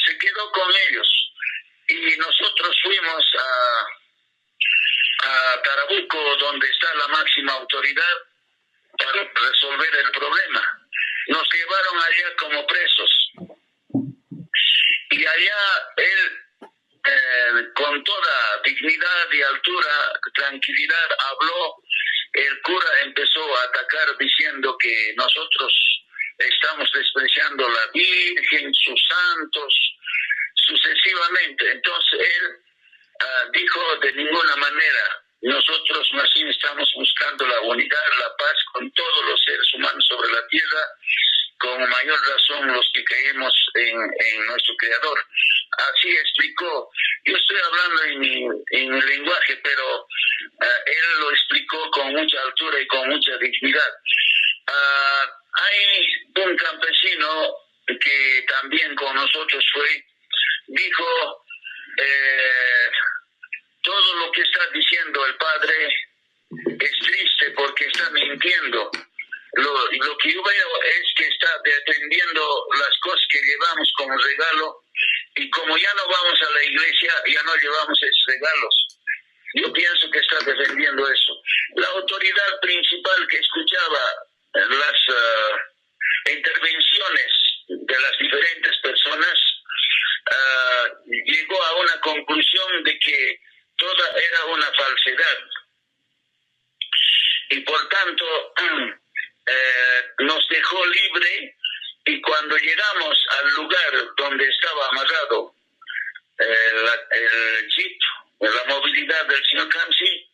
se quedó con ellos, y nosotros fuimos a Tarabuco, donde está la máxima autoridad, para resolver el problema. Nos llevaron allá como presos, y allá él, con toda dignidad y altura, tranquilidad, habló. El cura empezó a atacar diciendo que nosotros estamos despreciando a la Virgen, sus santos, sucesivamente. Entonces él dijo: de ninguna manera, nosotros más bien estamos buscando la unidad, la paz con todos los seres humanos sobre la tierra, con mayor razón los que creemos en nuestro Creador. Así explicó. Yo estoy hablando en mi lenguaje, pero él lo explicó con mucha altura y con mucha dignidad. Hay un campesino que también con nosotros fue, dijo: todo lo que está diciendo el padre es triste porque está mintiendo. Lo que yo veo es que está defendiendo las cosas que llevamos como regalo, y como ya no vamos a la iglesia, ya no llevamos esos regalos. Yo pienso que está defendiendo eso. La autoridad principal que escuchaba las intervenciones de las diferentes personas llegó a una conclusión de que toda era una falsedad, y por tanto nos dejó libre. Y cuando llegamos al lugar donde estaba amarrado el jeep, la movilidad del señor Kamsi,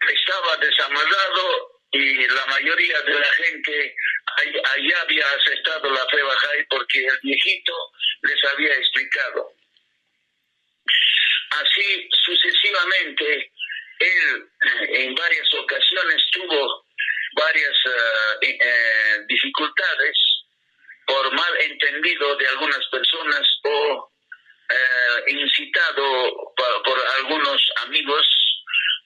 estaba desamarrado, y la mayoría de la gente allá había aceptado la fe Bahá'í porque el viejito les había explicado. Así sucesivamente, él en varias ocasiones tuvo varias dificultades por mal entendido de algunas personas, o incitado por algunos amigos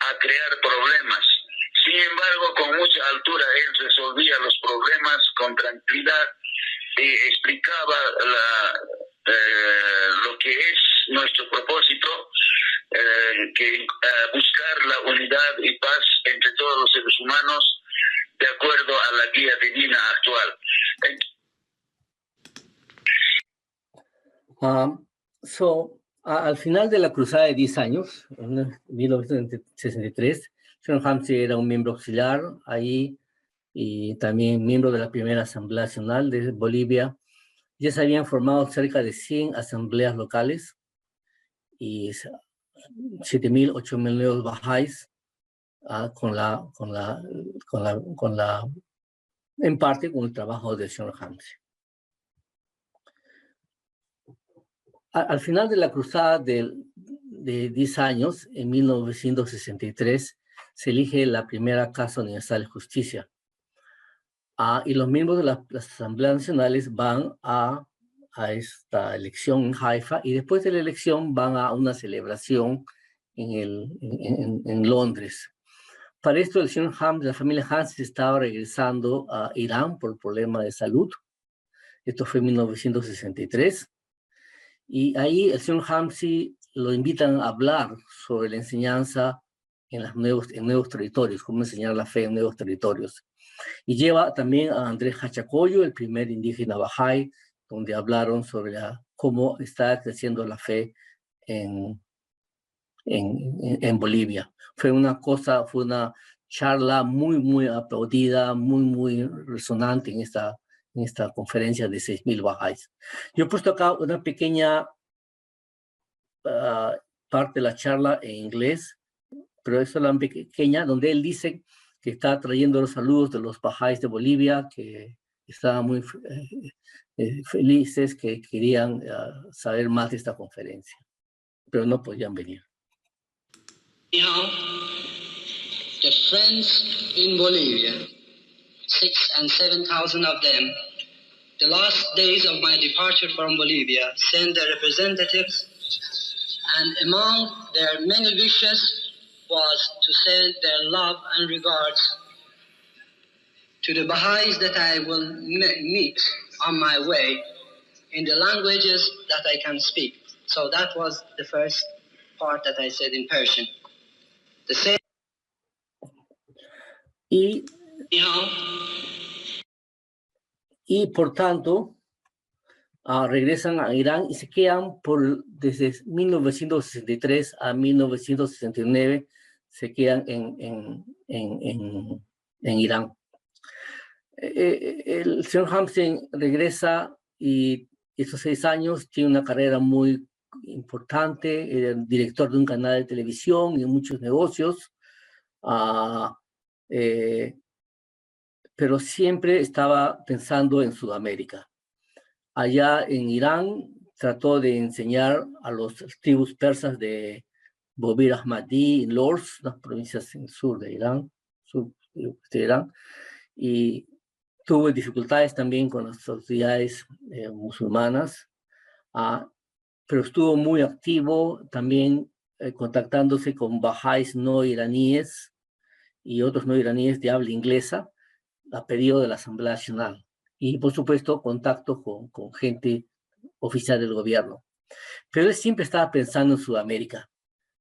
a crear problemas. Sin embargo, con mucha altura él resolvía los problemas con tranquilidad y explicaba lo que es nuestro propósito, que buscar la unidad y paz entre todos los seres humanos de acuerdo a la guía divina actual. Al final de la cruzada de 10 años, en 1963, Señor Hamsi era un miembro auxiliar ahí, y también miembro de la primera Asamblea Nacional de Bolivia. Ya se habían formado cerca de 100 asambleas locales y 7.000, 8.000 nuevos bahá'ís, con la en parte con el trabajo del señor Hamsi. Al final de la cruzada de 10 años, en 1963, se elige la primera Casa Universal de Justicia. Y los miembros de las Asambleas Nacionales van a esta elección en Haifa, y después de la elección van a una celebración en Londres. Para esto, el señor Hamsi, la familia Hamsi estaba regresando a Irán por problemas de salud. Esto fue en 1963. Y ahí el señor Hamsi lo invitan a hablar sobre la enseñanza en nuevos territorios, cómo enseñar la fe en nuevos territorios. Y lleva también a Andrés Hachacoyo, el primer indígena Bahá'í, donde hablaron sobre cómo está creciendo la fe en Bolivia. Fue una charla muy aplaudida, muy resonante en esta conferencia de 6.000 Bahá'ís. Yo he puesto acá una pequeña parte de la charla en inglés, pero es solo pequeña, donde él dice que está trayendo los saludos de los Bahá'ís de Bolivia, que estaban muy felices, que querían saber más de esta conferencia, pero no podían venir. Anyhow, the friends in Bolivia, 6,000 and 7,000 of them, the last days of my departure from Bolivia, sent their representatives, and among their many wishes was to send their love and regards to the Baha'is that I will meet on my way in the languages that I can speak. So that was the first part that I said in Persian. The same. Y por tanto, regresan a Irán y se quedan desde 1963 a 1969, se quedan en Irán. El señor Hamsi regresa y esos 6 años tiene una carrera muy importante, era director de un canal de televisión y de muchos negocios, pero siempre estaba pensando en Sudamérica. Allá en Irán trató de enseñar a los tribus persas de Bobir Ahmadi y Lors, las provincias en el sur de Irán, y tuvo dificultades también con las autoridades musulmanas, pero estuvo muy activo también contactándose con bahá'ís no iraníes y otros no iraníes de habla inglesa a pedido de la Asamblea Nacional. Y, por supuesto, contacto con gente oficial del gobierno. Pero él siempre estaba pensando en Sudamérica,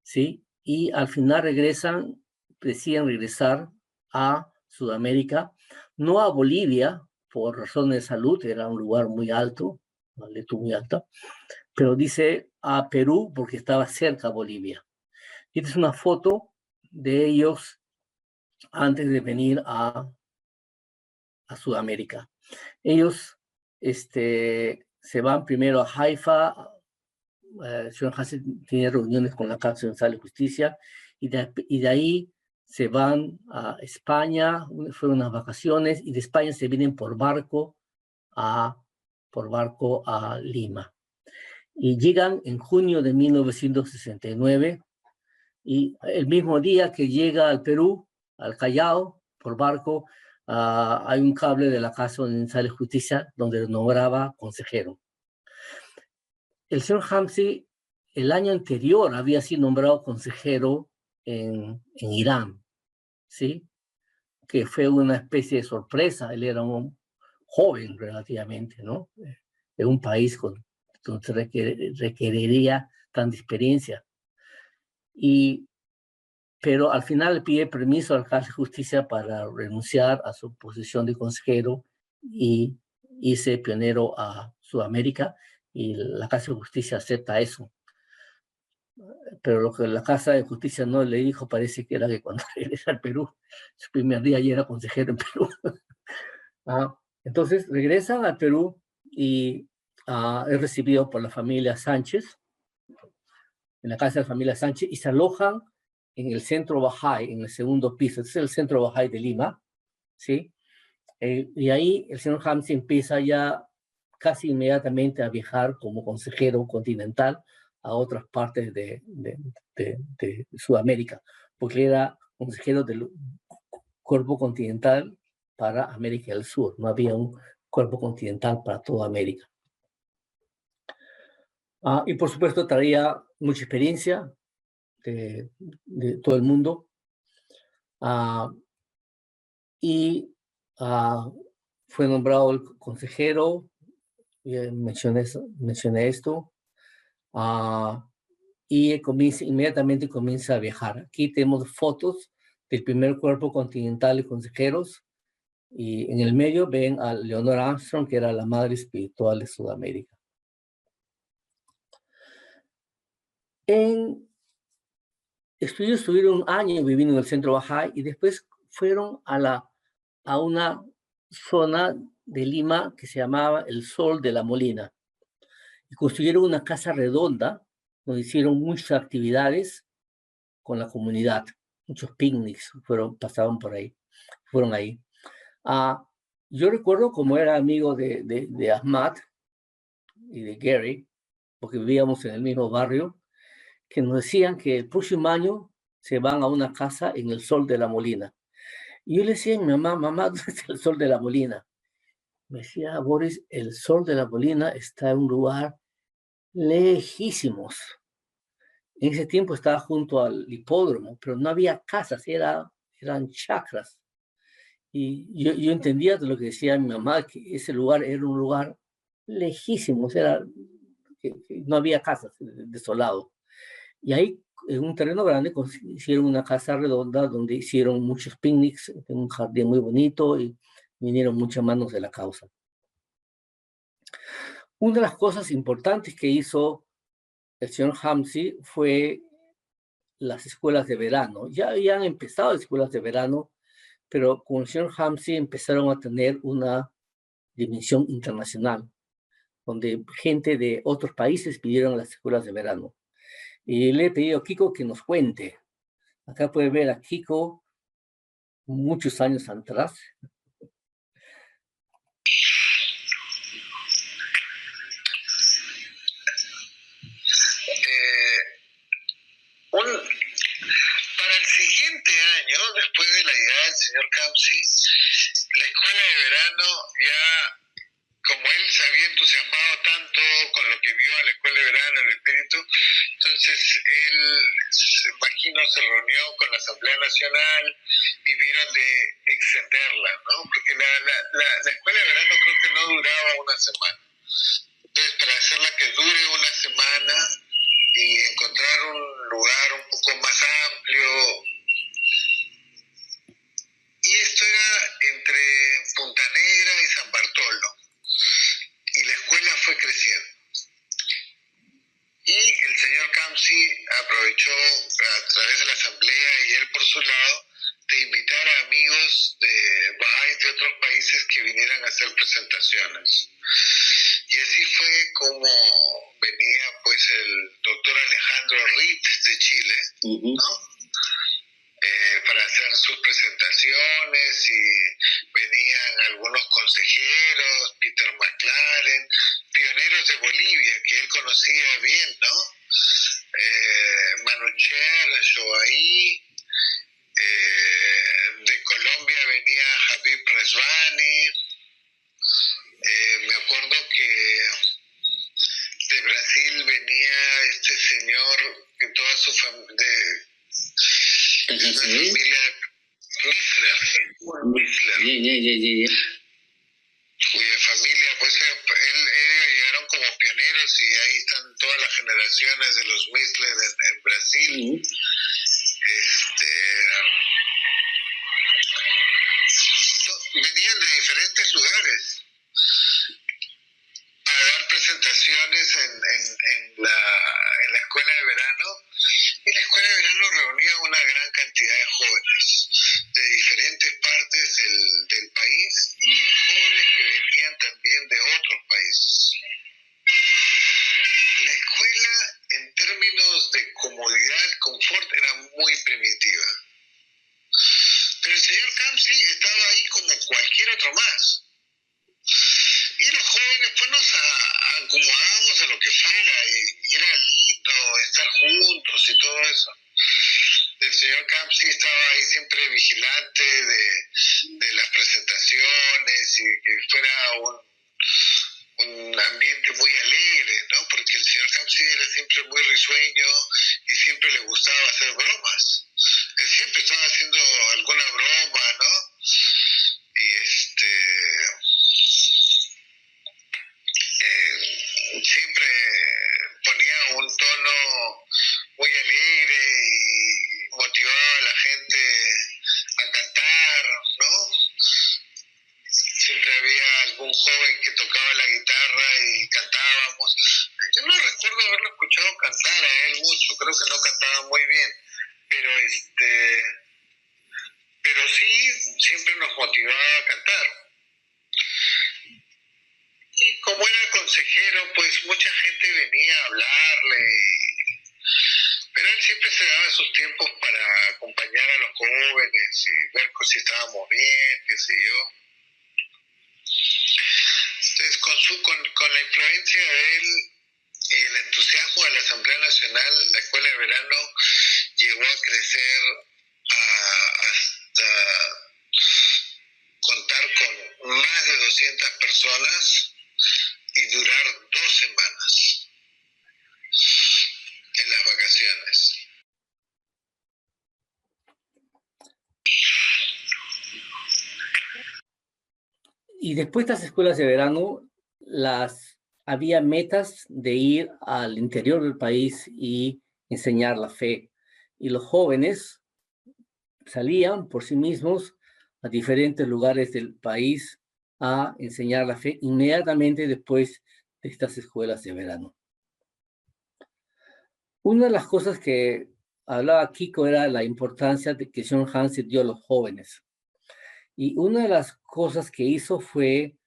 ¿sí? Y al final deciden regresar a Sudamérica, no a Bolivia, por razones de salud, era un lugar muy alto, una altitud muy alta, pero dice a Perú porque estaba cerca a Bolivia. Esta es una foto de ellos antes de venir a Sudamérica. Ellos se van primero a Haifa, el señor Hamsi tiene reuniones con la Casa Universal de Justicia, y de ahí se van a España, fueron unas vacaciones, y de España se vienen por barco a Lima. Y llegan en junio de 1969, y el mismo día que llega al Perú, al Callao, por barco, hay un cable de la Casa Universal de Justicia donde lo nombraba consejero. El señor Hamsi, el año anterior, había sido nombrado consejero en Irán, ¿sí? Que fue una especie de sorpresa. Él era un joven relativamente, ¿no? De un país donde requeriría tanta experiencia. Pero al final le pide permiso al Casa de Justicia para renunciar a su posición de consejero y irse pionero a Sudamérica, y la Casa de Justicia acepta eso. Pero lo que la Casa de Justicia no le dijo parece que era que cuando regresa al Perú, su primer día ya era consejero en Perú. Entonces regresan al Perú y es recibido por la familia Sánchez, en la casa de la familia Sánchez, y se alojan en el centro Bahá'í, en el segundo piso. Este es el centro Bahá'í de Lima, ¿sí? Y ahí el señor Hamsey empieza ya casi inmediatamente a viajar como consejero continental a otras partes de Sudamérica, porque era consejero del cuerpo continental para América del Sur. No había un cuerpo continental para toda América. Y por supuesto traía mucha experiencia de todo el mundo. Fue nombrado el consejero, mencioné esto, y inmediatamente comienza a viajar. Aquí tenemos fotos del primer cuerpo continental de consejeros, y en el medio ven a Leonor Armstrong, que era la madre espiritual de Sudamérica. Estuvieron un año viviendo en el centro Bahá'í y después fueron a una zona de Lima que se llamaba el Sol de la Molina y construyeron una casa redonda donde hicieron muchas actividades con la comunidad, muchos picnics pasaron por ahí, fueron ahí. Yo recuerdo como era amigo de Ahmad y de Gary, porque vivíamos en el mismo barrio, que nos decían que el próximo año se van a una casa en el Sol de la Molina. Y yo le decía a mi mamá, ¿dónde está el Sol de la Molina? Me decía, Boris, el Sol de la Molina está en un lugar lejísimos. En ese tiempo estaba junto al hipódromo, pero no había casas, eran chacras. Y yo entendía de lo que decía mi mamá, que ese lugar era un lugar lejísimo, que no había casas, desolado. Y ahí, en un terreno grande, hicieron una casa redonda donde hicieron muchos picnics, en un jardín muy bonito, y vinieron muchas manos de la causa. Una de las cosas importantes que hizo el señor Hamsey fue las escuelas de verano. Ya habían empezado escuelas de verano, pero con el señor Hamsey empezaron a tener una dimensión internacional, donde gente de otros países pidieron las escuelas de verano. Y le he pedido a Kiko que nos cuente. Acá puede ver a Kiko muchos años atrás. Para el siguiente año, después de la llegada del señor Hamsey, la escuela de verano ya, como él se había entusiasmado tanto con lo que vio a la escuela de verano, el espíritu, entonces él, imagino, se reunió con la Asamblea Nacional y vieron de extenderla, ¿no? Porque la escuela de verano creo que no duraba una semana. Entonces, para hacerla que dure una semana y encontrar un lugar un poco más amplio. Y esto era entre Punta Negra y San Bartolo. Y la escuela fue creciendo. Y el señor Hamsey aprovechó a través de la asamblea y él por su lado de invitar a amigos de Bahá'ís de otros países que vinieran a hacer presentaciones. Y así fue como venía pues el doctor Alejandro Ritz de Chile, ¿no? Para hacer sus presentaciones, y venían algunos consejeros, Peter McLaren, pioneros de Bolivia que él conocía bien, ¿no? Manucher, Shoaí, de Colombia venía Habib Resvani, me acuerdo que de Brasil venía este señor que toda su familia Missler, cuya familia, pues ellos llegaron como pioneros y ahí están todas las generaciones de los Missler en Brasil. Venían de diferentes lugares a dar presentaciones en la escuela de verano, y la escuela de verano reunía una gran cantidad de jóvenes de diferentes partes del país y jóvenes que venían también de otros países. La escuela, en términos de comodidad, confort, era muy primitiva. Pero el señor Kamsi estaba ahí como cualquier otro más. Y los jóvenes pues nos acomodábamos a lo que fuera y era lindo estar juntos y todo eso. El señor Kamsi estaba ahí siempre vigilante de las presentaciones y que fuera un ambiente muy alegre, ¿no? Porque el señor Kamsi era siempre muy risueño y siempre le gustaba hacer bromas. Él siempre estaba haciendo alguna broma, ¿no? Y siempre ponía un tono muy alegre y motivaba a la gente a cantar, ¿no? Siempre había algún joven que tocaba la guitarra y cantábamos. Yo no recuerdo haberlo escuchado cantar a él mucho, creo que no cantaba muy bien, pero sí siempre nos motivaba a cantar. Y como era consejero, pues mucha gente venía a hablarle, pero él siempre se daba sus tiempos para acompañar a los jóvenes y ver si estábamos bien, qué sé yo. Entonces, con la influencia de él y el entusiasmo de la Asamblea Nacional, la Escuela de Verano llegó a crecer hasta contar con más de 200 personas y durar 2 semanas en las vacaciones. Y después de las escuelas de verano, había metas de ir al interior del país y enseñar la fe. Y los jóvenes salían por sí mismos a diferentes lugares del país a enseñar la fe inmediatamente después de estas escuelas de verano. Una de las cosas que hablaba Kiko era la importancia de que John Hansen dio a los jóvenes. Y una de las cosas que hizo fue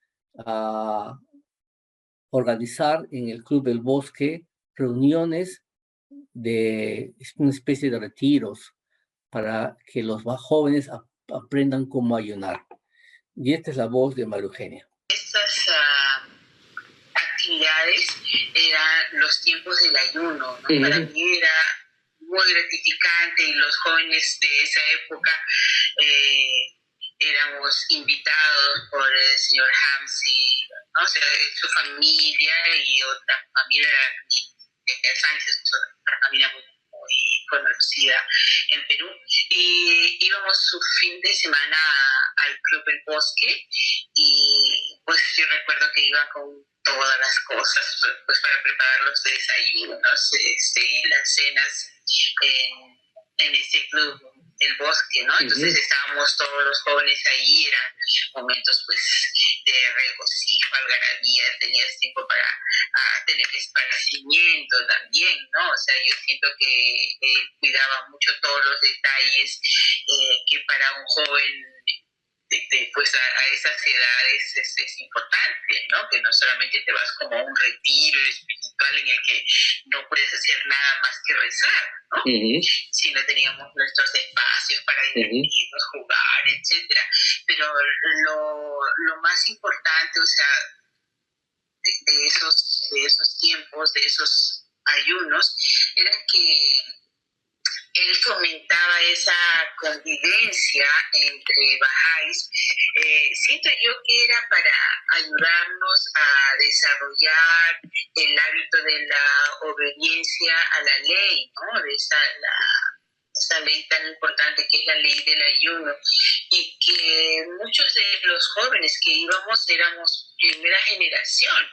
organizar en el Club del Bosque reuniones de una especie de retiros para que los más jóvenes aprendan cómo ayunar. Y esta es la voz de María Eugenia. Estas actividades eran los tiempos del ayuno, ¿no? Para mí era muy gratificante y los jóvenes de esa época éramos invitados por el señor Hamsi, ¿no? O sea, su familia y otra familia de Sánchez, otra familia muy conocida en Perú, y íbamos su fin de semana al Club del Bosque y pues yo recuerdo que iba con todas las cosas pues para preparar los desayunos y las cenas en ese club del bosque, ¿no? Entonces estábamos todos los jóvenes ahí, eran momentos pues de regocijo, algarabía, tenías tiempo para tener esparcimiento también, ¿no? O sea, yo siento que cuidaba mucho todos los detalles que para un joven pues a esas edades es importante, ¿no? Que no solamente te vas como a un retiro espiritual en el que no puedes hacer nada más que rezar, ¿no? Sino teníamos nuestros espacios para divertirnos, jugar, etcétera. Pero lo más importante, o sea, de esos tiempos, de esos ayunos, era que él fomentaba esa convivencia entre bajáis. Siento yo que era para ayudarnos a desarrollar el hábito de la obediencia a la ley, ¿no? De esa ley tan importante que es la ley del ayuno, y que muchos de los jóvenes que íbamos éramos primera generación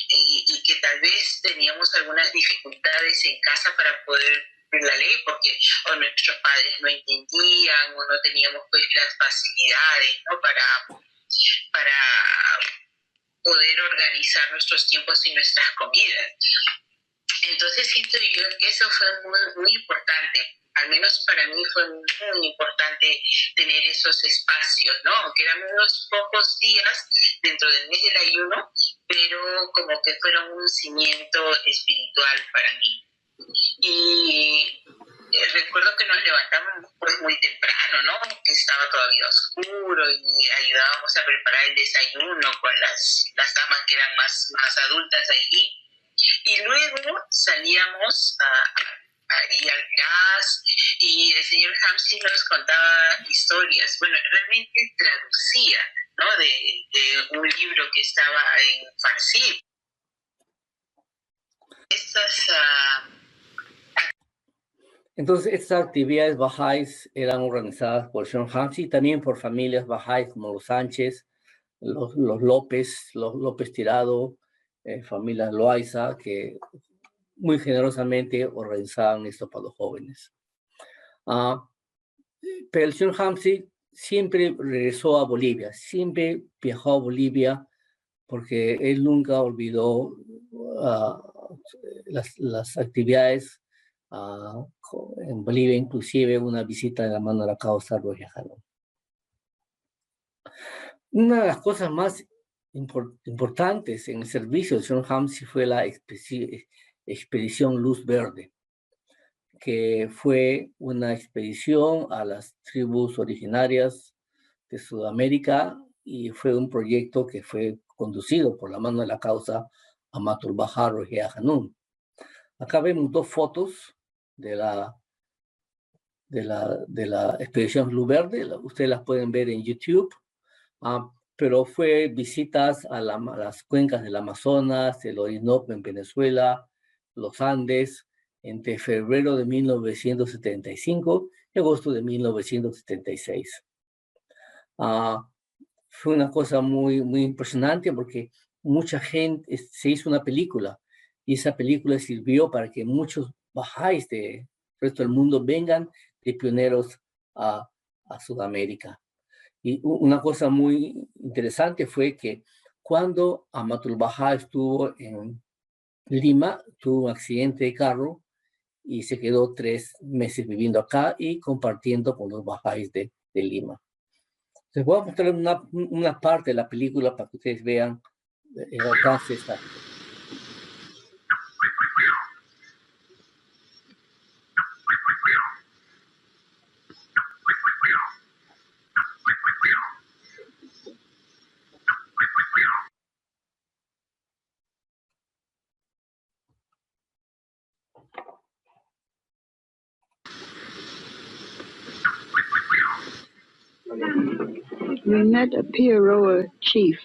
y que tal vez teníamos algunas dificultades en casa para poder la ley, porque o nuestros padres no entendían o no teníamos pues las facilidades, ¿no? para poder organizar nuestros tiempos y nuestras comidas. Entonces siento yo que eso fue muy, muy importante. Al menos para mí fue muy importante tener esos espacios, ¿no? Aunque eran unos pocos días dentro del mes del ayuno, pero como que fueron un cimiento espiritual para mí. Y recuerdo que nos levantamos pues muy temprano, ¿no? Que estaba todavía oscuro y ayudábamos a preparar el desayuno con las damas que eran más adultas allí. Y luego salíamos ahí al gas y el señor Hamsi nos contaba historias. Bueno, realmente traducía, ¿no? De un libro que estaba en farsi. Entonces, estas actividades bahá'ís eran organizadas por Sean Hamsi y también por familias bahá'ís como los Sánchez, los López Tirado, familia Loaiza, que muy generosamente organizaban esto para los jóvenes. Pero el señor Hamsi siempre regresó a Bolivia, siempre viajó a Bolivia porque él nunca olvidó las actividades en Bolivia, inclusive una visita de la mano a la causa Roja Jalón. Una de las cosas más importantes en el servicio del señor Hamsi fue la expedición Luz Verde, que fue una expedición a las tribus originarias de Sudamérica y fue un proyecto que fue conducido por la mano de la causa Amatul Bahar Roja Jalón. Acá vemos dos fotos de la expedición Luz Verde, ustedes las pueden ver en YouTube. Pero fue visitas a las cuencas del Amazonas, el Orinoco en Venezuela, los Andes, entre febrero de 1975 y agosto de 1976. Fue una cosa muy, muy impresionante porque mucha gente, se hizo una película y esa película sirvió para que muchos bahá'ís del resto del mundo vengan de pioneros a Sudamérica. Y una cosa muy interesante fue que cuando Amatul Bahá estuvo en Lima, tuvo un accidente de carro y se quedó 3 meses viviendo acá y compartiendo con los bahá'ís de Lima. Les voy a mostrar una parte de la película para que ustedes vean el alcance de esta. We met a Piaroa chief.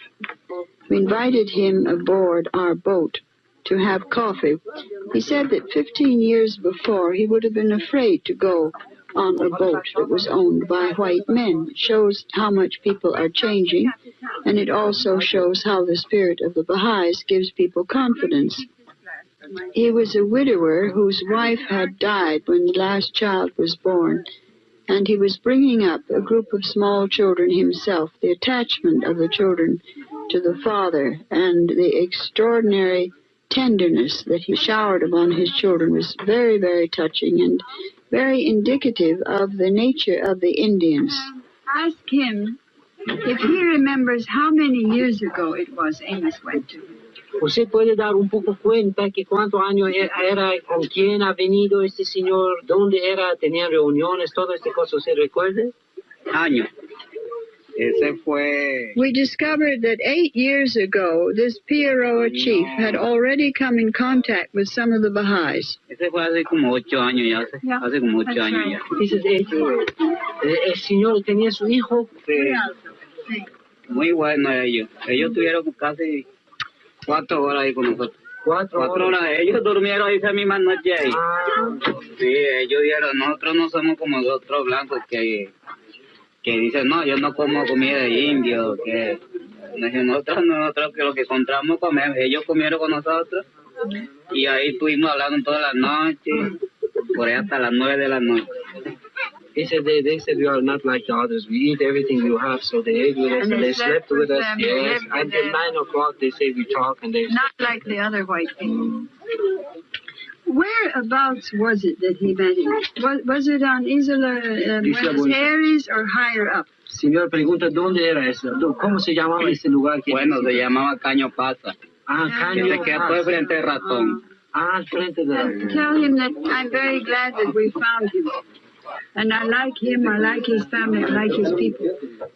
We invited him aboard our boat to have coffee. He said that 15 years before he would have been afraid to go on a boat that was owned by white men. It shows how much people are changing, and it also shows how the spirit of the Baha'is gives people confidence. He was a widower whose wife had died when the last child was born, and he was bringing up a group of small children himself. The attachment of the children to the father and the extraordinary tenderness that he showered upon his children was very, very touching and very indicative of the nature of the Indians. Ask him if he remembers how many years ago it was Amos went to him. ¿Usted puede dar un poco cuenta que cuántos años era, con quién ha venido este señor, dónde era, tenían reuniones, todo este cosa, ¿se recuerda? Año. Ese fue... We discovered that 8 years ago, this Piaroa chief had already come in contact with some of the Baha'is. Ese fue hace como 8 años ya, hace como 8 años ya. Dice, el señor tenía su hijo. Sí. Muy bueno ellos. Ellos tuvieron casi 4 horas ahí con nosotros. 4 horas. Ellos durmieron esa misma noche ahí. Sí, ellos dijeron, nosotros no somos como los otros blancos que dicen, no, yo no como comida de indio, que nosotros que lo que encontramos comemos. Ellos comieron con nosotros y ahí estuvimos hablando toda la noche, por ahí hasta las 9 de la noche. He said they said we are not like the others. We eat everything you have, so they ate with us and they slept with us. Yes, until 9 o'clock they say we talk and they. Not like the other white people. Whereabouts was it that he met him? Was it on Isla Buenos Aires or higher up? Señor, pregunta dónde era eso. ¿Cómo se llamaba ese lugar? Bueno, se llamaba Caño Pasa. Caño Pasa. Que se queda todo frente al Ratón. Al frente de la And tell him that I'm very glad that we found him. And I like him, I like his family, I like his people.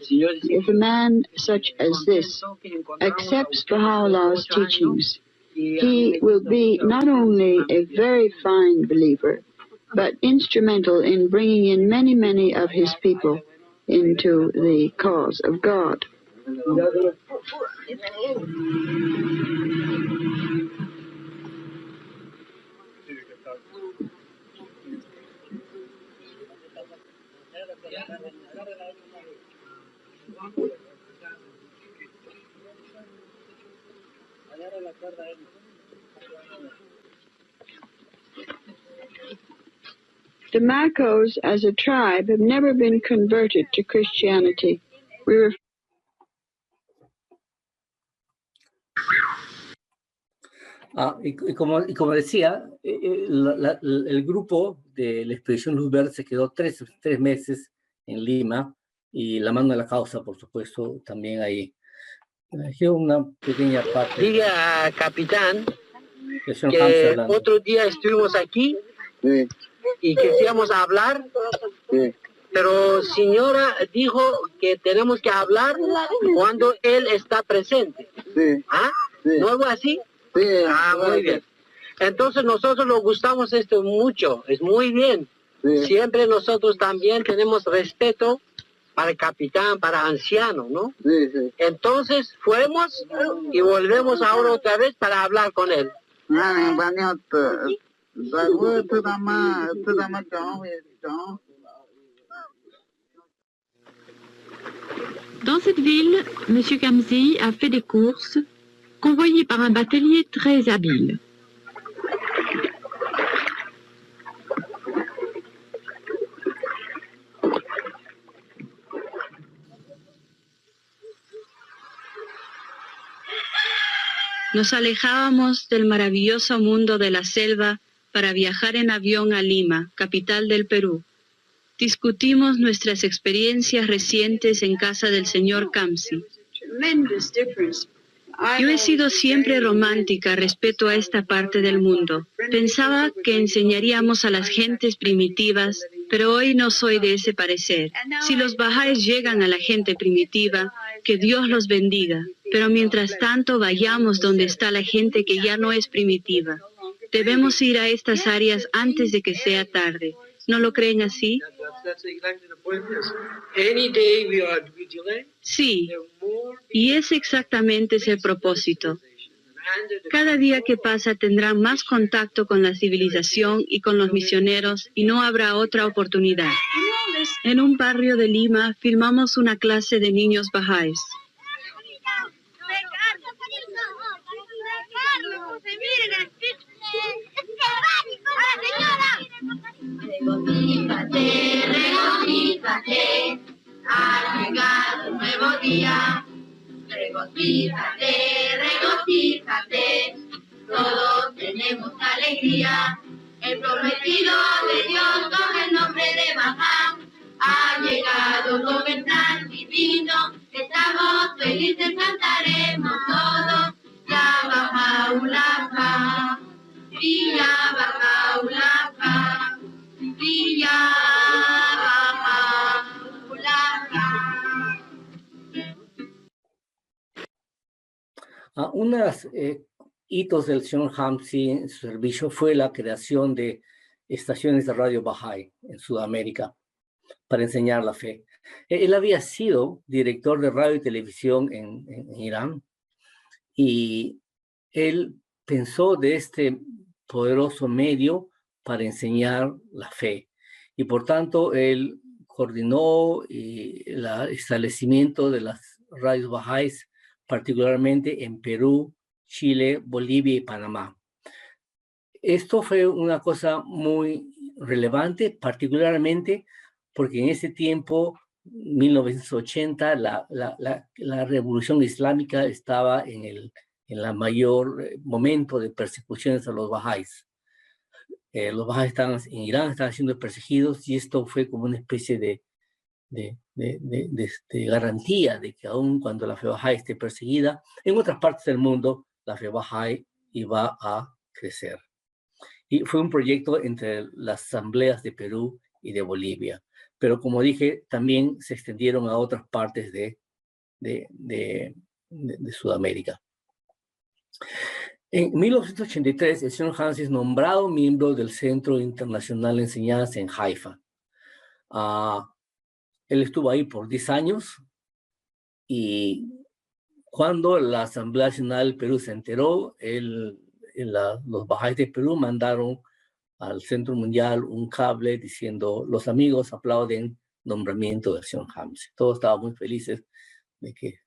If a man such as this accepts Baha'u'llah's teachings, he will be not only a very fine believer, but instrumental in bringing in many, many of his people into the cause of God. The Makos, as a tribe, have never been converted to Christianity. We were Y como decía, el grupo de la expedición Luz Verde se quedó tres meses en Lima, y la mano de la causa, por supuesto, también ahí. Aquí una pequeña parte. Diga, capitán, que otro día estuvimos aquí y queríamos hablar, pero señora dijo que tenemos que hablar cuando él está presente. ¿Ah? ¿No algo así? Muy bien. Entonces nosotros nos gustamos esto mucho, es muy bien. Siempre nosotros también tenemos respeto para el capitán, para anciano, ¿no? Entonces fuimos y volvemos ahora otra vez para hablar con él. Dans cette ville, M. Kamsi a fait des courses, convoyé par un batelier très habile. Nos alejábamos del maravilloso mundo de la selva para viajar en avión a Lima, capital del Perú. Discutimos nuestras experiencias recientes en casa del señor Kamsi. Yo he sido siempre romántica respecto a esta parte del mundo. Pensaba que enseñaríamos a las gentes primitivas, pero hoy no soy de ese parecer. Si los bahá'ís llegan a la gente primitiva, que Dios los bendiga. Pero mientras tanto vayamos donde está la gente que ya no es primitiva. Debemos ir a estas áreas antes de que sea tarde. ¿No lo creen así? Sí, y ese exactamente es el propósito. Cada día que pasa tendrán más contacto con la civilización y con los misioneros y no habrá otra oportunidad. En un barrio de Lima filmamos una clase de niños bahá'ís. Regocíjate, ha llegado un nuevo día. Regocíjate, todos tenemos alegría. El prometido de Dios con el nombre de Bahá ha llegado con el plan divino. Estamos felices, cantaremos todos. Ya Baha'u'lláh, ya Baha'u'lláh, ya Baha'u'lláh. Unos hitos del señor Hamsi en su servicio fue la creación de estaciones de radio Bahá'í en Sudamérica para enseñar la fe. Él había sido director de radio y televisión en Irán, y él pensó de este poderoso medio para enseñar la fe. Y por tanto, él coordinó el establecimiento de las radios Bahá'ís, particularmente en Perú, Chile, Bolivia y Panamá. Esto fue una cosa muy relevante, particularmente porque en ese tiempo, 1980, la revolución islámica estaba en el mayor momento de persecuciones a los bahá'ís. Los bahá'ís en Irán estaban siendo perseguidos, y esto fue como una especie de garantía de que aun cuando la fe bahá'í esté perseguida, en otras partes del mundo la fe bahá'í iba a crecer. Y fue un proyecto entre las asambleas de Perú y de Bolivia. Pero como dije, también se extendieron a otras partes de Sudamérica. En 1983, el señor Hansi es nombrado miembro del Centro Internacional de Enseñanza en Haifa. Él estuvo ahí por 10 años y cuando la Asamblea Nacional del Perú se enteró, los bahá'ís de Perú mandaron al Centro Mundial un cable diciendo: los amigos aplauden nombramiento del señor Hamsi. Todos estaban muy felices de que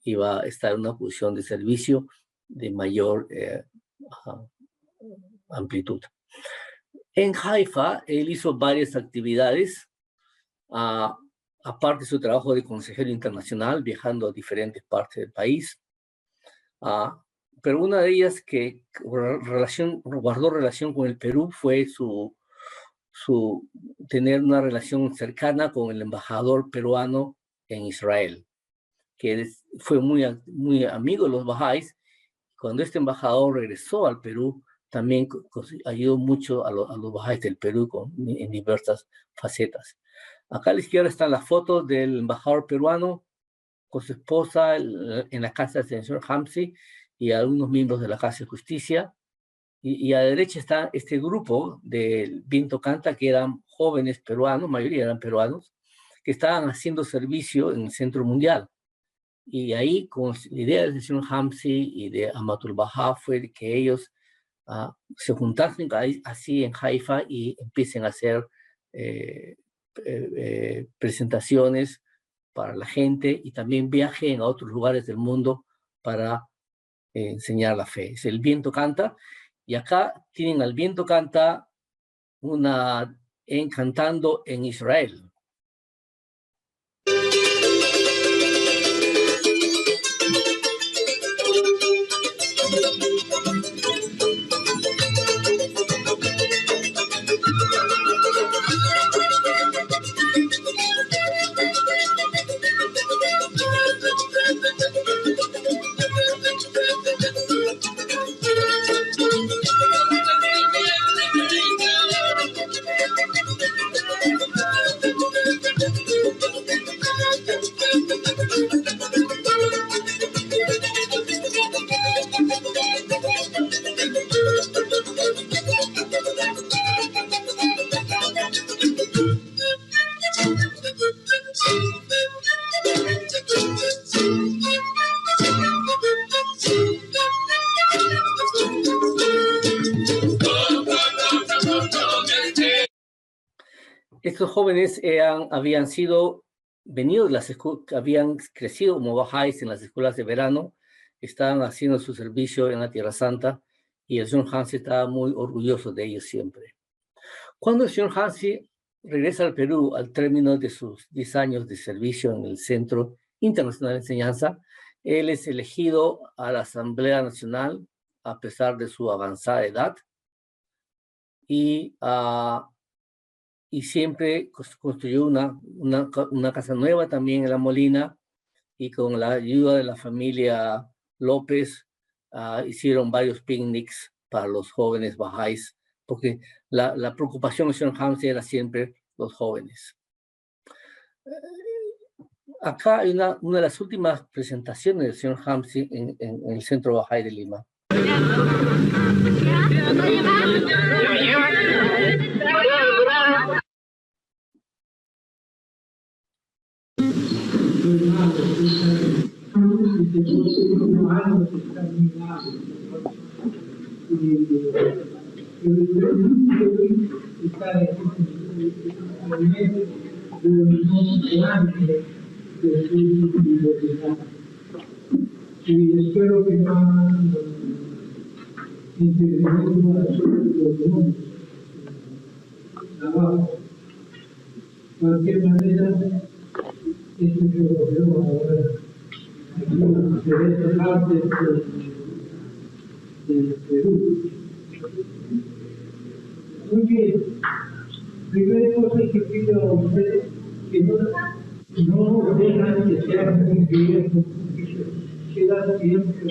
iba a estar en una posición de servicio de mayor amplitud. En Haifa, él hizo varias actividades, aparte de su trabajo de consejero internacional, viajando a diferentes partes del país. Pero una de ellas que guardó relación con el Perú fue tener una relación cercana con el embajador peruano en Israel, que fue muy amigo de los bahá'ís. Cuando este embajador regresó al Perú, también ayudó mucho a los bahá'ís del Perú en diversas facetas. Acá a la izquierda están las fotos del embajador peruano con su esposa en la casa del señor Hamsi y algunos miembros de la Casa de Justicia. Y a la derecha está este grupo del Viento Canta, que eran jóvenes peruanos, mayoría eran peruanos, que estaban haciendo servicio en el Centro Mundial. Y ahí, con la idea del señor Hamsi y de Amatul Baha, fue que ellos se juntasen así en Haifa y empiecen a hacer presentaciones para la gente y también viajen a otros lugares del mundo para enseñar la fe. Es el Viento Canta. Y acá tienen al Viento Canta cantando en Israel. Estos jóvenes habían crecido como bahá'ís en las escuelas de verano, estaban haciendo su servicio en la Tierra Santa y el señor Hansi estaba muy orgulloso de ellos siempre. Cuando el señor Hansi regresa al Perú al término de sus 10 años de servicio en el Centro Internacional de Enseñanza, él es elegido a la Asamblea Nacional a pesar de su avanzada edad y siempre construyó una casa nueva también en La Molina, y con la ayuda de la familia López hicieron varios picnics para los jóvenes bahá'ís, porque la preocupación del señor Hamsi era siempre los jóvenes. Acá hay una de las últimas presentaciones del señor Hamsi en el Centro Bahá'í de Lima. Y espero que van interviniendo los abajo. De cualquier manera, esto es lo que veo ahora aquí de esta parte del Perú. Muy bien. Primera cosa que pido a ustedes que no dejan que sean muy viejos, que dan siempre.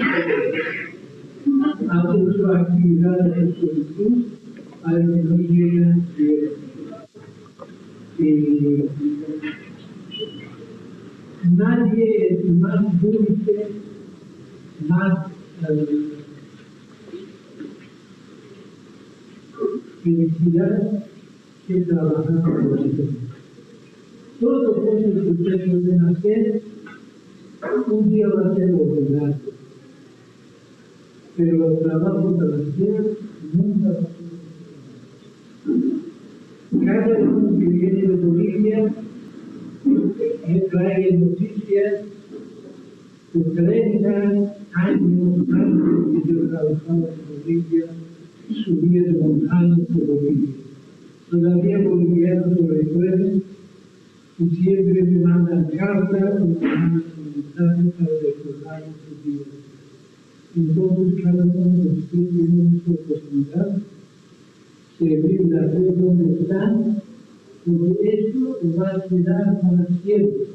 hacen su actividad en solicitud a lo que no llegan nadie es más dulce, más felicidad que trabajar con los demás. Todo lo que ustedes pueden hacer, un día va a ser ordinario. Pero el trabajo para hacer nunca va a ser. Cada uno que viene de Bolivia me trae noticias de 30 años antes que yo trabajaba en Bolivia, subía de montañas de Bolivia. Todavía bolivianos lo recuerdan y siempre me mandan cartas o me mandan mensajes para recordar sus días. Entonces, cada uno de ustedes tiene su oportunidad de abrir la red donde están, porque esto va a quedar para siempre,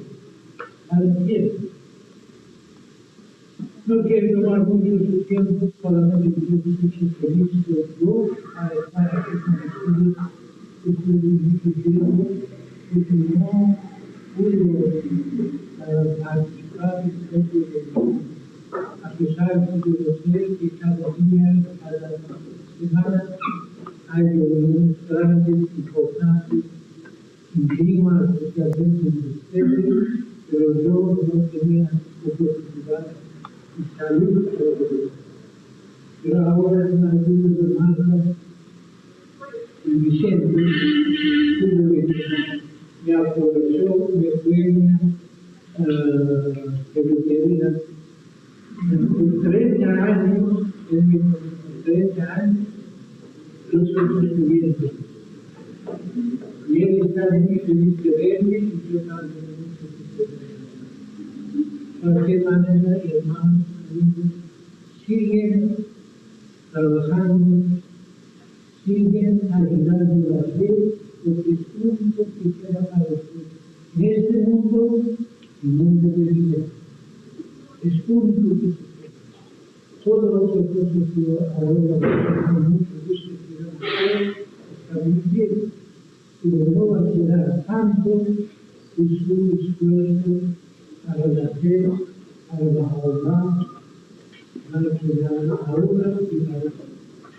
para siempre. No quiero tomar mucho su tiempo, solamente que yo escuche feliz yo para estar aquí con ustedes después de mucho tiempo, porque no pude participar en esto a pesar de lo que cada día, cada semana, hay reuniones grandes, importantes, en clima, especialmente en ustedes, pero yo no tenía oportunidad y salud. Pero ahora con algunos hermanos, Vicente, me aprovechó, me fue peluquería. En 30 años, en mis 30 años, yo soy estudiante. Y él está muy feliz de verme y yo también muy feliz de verme. De cualquier manera, hermanos, amigos, siguen trabajando, siguen ayudando a la fe, porque es único que queda para ustedes. En este mundo, el mundo de vida. Es único que se queda. Todas las otras cosas que ahora con mucho gusto quiero hacer, está muy bien, pero no va a quedar tanto de su esfuerzo para la fe, para la jornada, para quedar ahora y para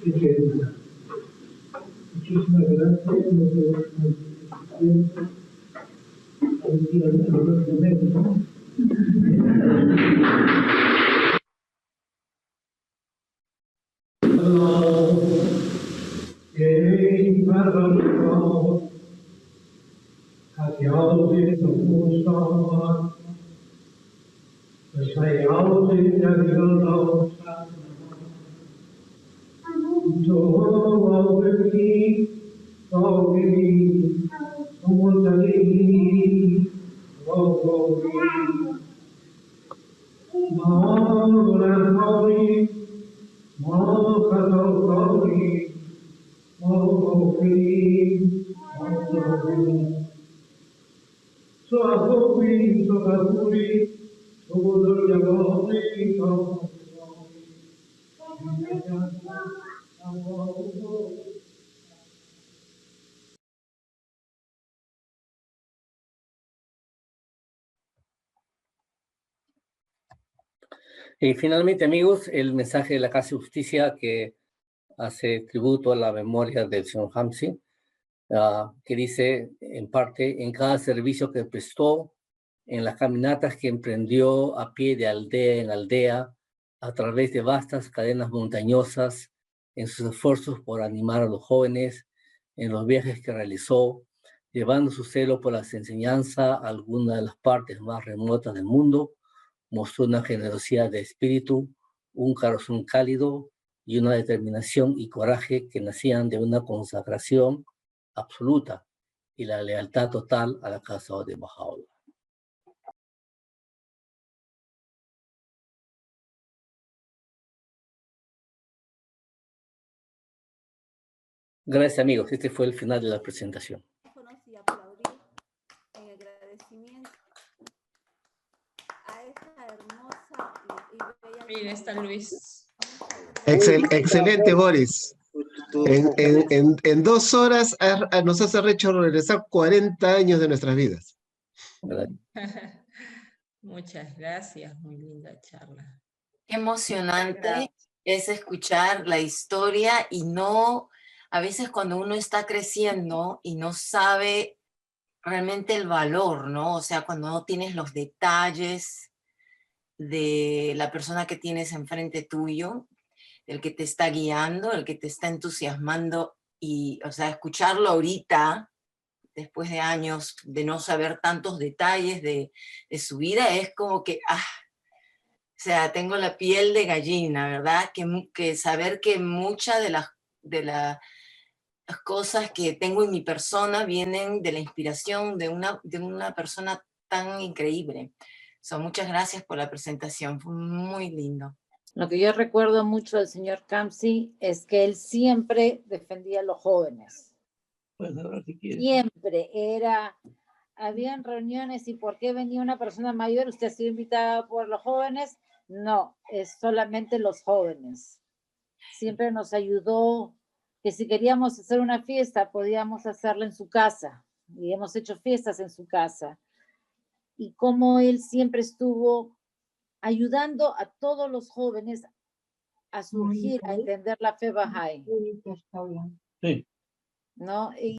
eternidad. Muchísimas gracias. No podemos tiempo. Y finalmente, amigos, el mensaje de la Casa de Justicia que hace tributo a la memoria del señor Hamsi, que dice, en parte, en cada servicio que prestó, en las caminatas que emprendió a pie de aldea en aldea, a través de vastas cadenas montañosas, en sus esfuerzos por animar a los jóvenes, en los viajes que realizó, llevando su celo por las enseñanzas a algunas de las partes más remotas del mundo, mostró una generosidad de espíritu, un corazón cálido y una determinación y coraje que nacían de una consagración absoluta y la lealtad total a la causa de Bahá'u'lláh. Gracias, amigos. Este fue el final de la presentación. Y aplaudir en agradecimiento a esta hermosa y bella... Mira, está Luis. Excelente, Boris. En 2 horas nos has hecho regresar 40 años de nuestras vidas. Muchas gracias, muy linda charla. Qué emocionante es escuchar la historia y no, a veces cuando uno está creciendo y no sabe realmente el valor, ¿no? O sea, cuando no tienes los detalles de la persona que tienes enfrente tuyo, el que te está guiando, el que te está entusiasmando y, o sea, escucharlo ahorita, después de años de no saber tantos detalles de su vida, es como que, o sea, tengo la piel de gallina, ¿verdad? Que saber que muchas de las cosas que tengo en mi persona vienen de la inspiración de una persona tan increíble. Muchas gracias por la presentación, fue muy lindo. Lo que yo recuerdo mucho del señor Kamsi es que él siempre defendía a los jóvenes. Pues ahora si quieres. Siempre habían reuniones y ¿por qué venía una persona mayor? ¿Usted ha sido invitada por los jóvenes? No, es solamente los jóvenes. Siempre nos ayudó que si queríamos hacer una fiesta, podíamos hacerla en su casa. Y hemos hecho fiestas en su casa. Y como él siempre estuvo ayudando a todos los jóvenes a surgir, a entender la fe Bahá'í. Sí. ¿No?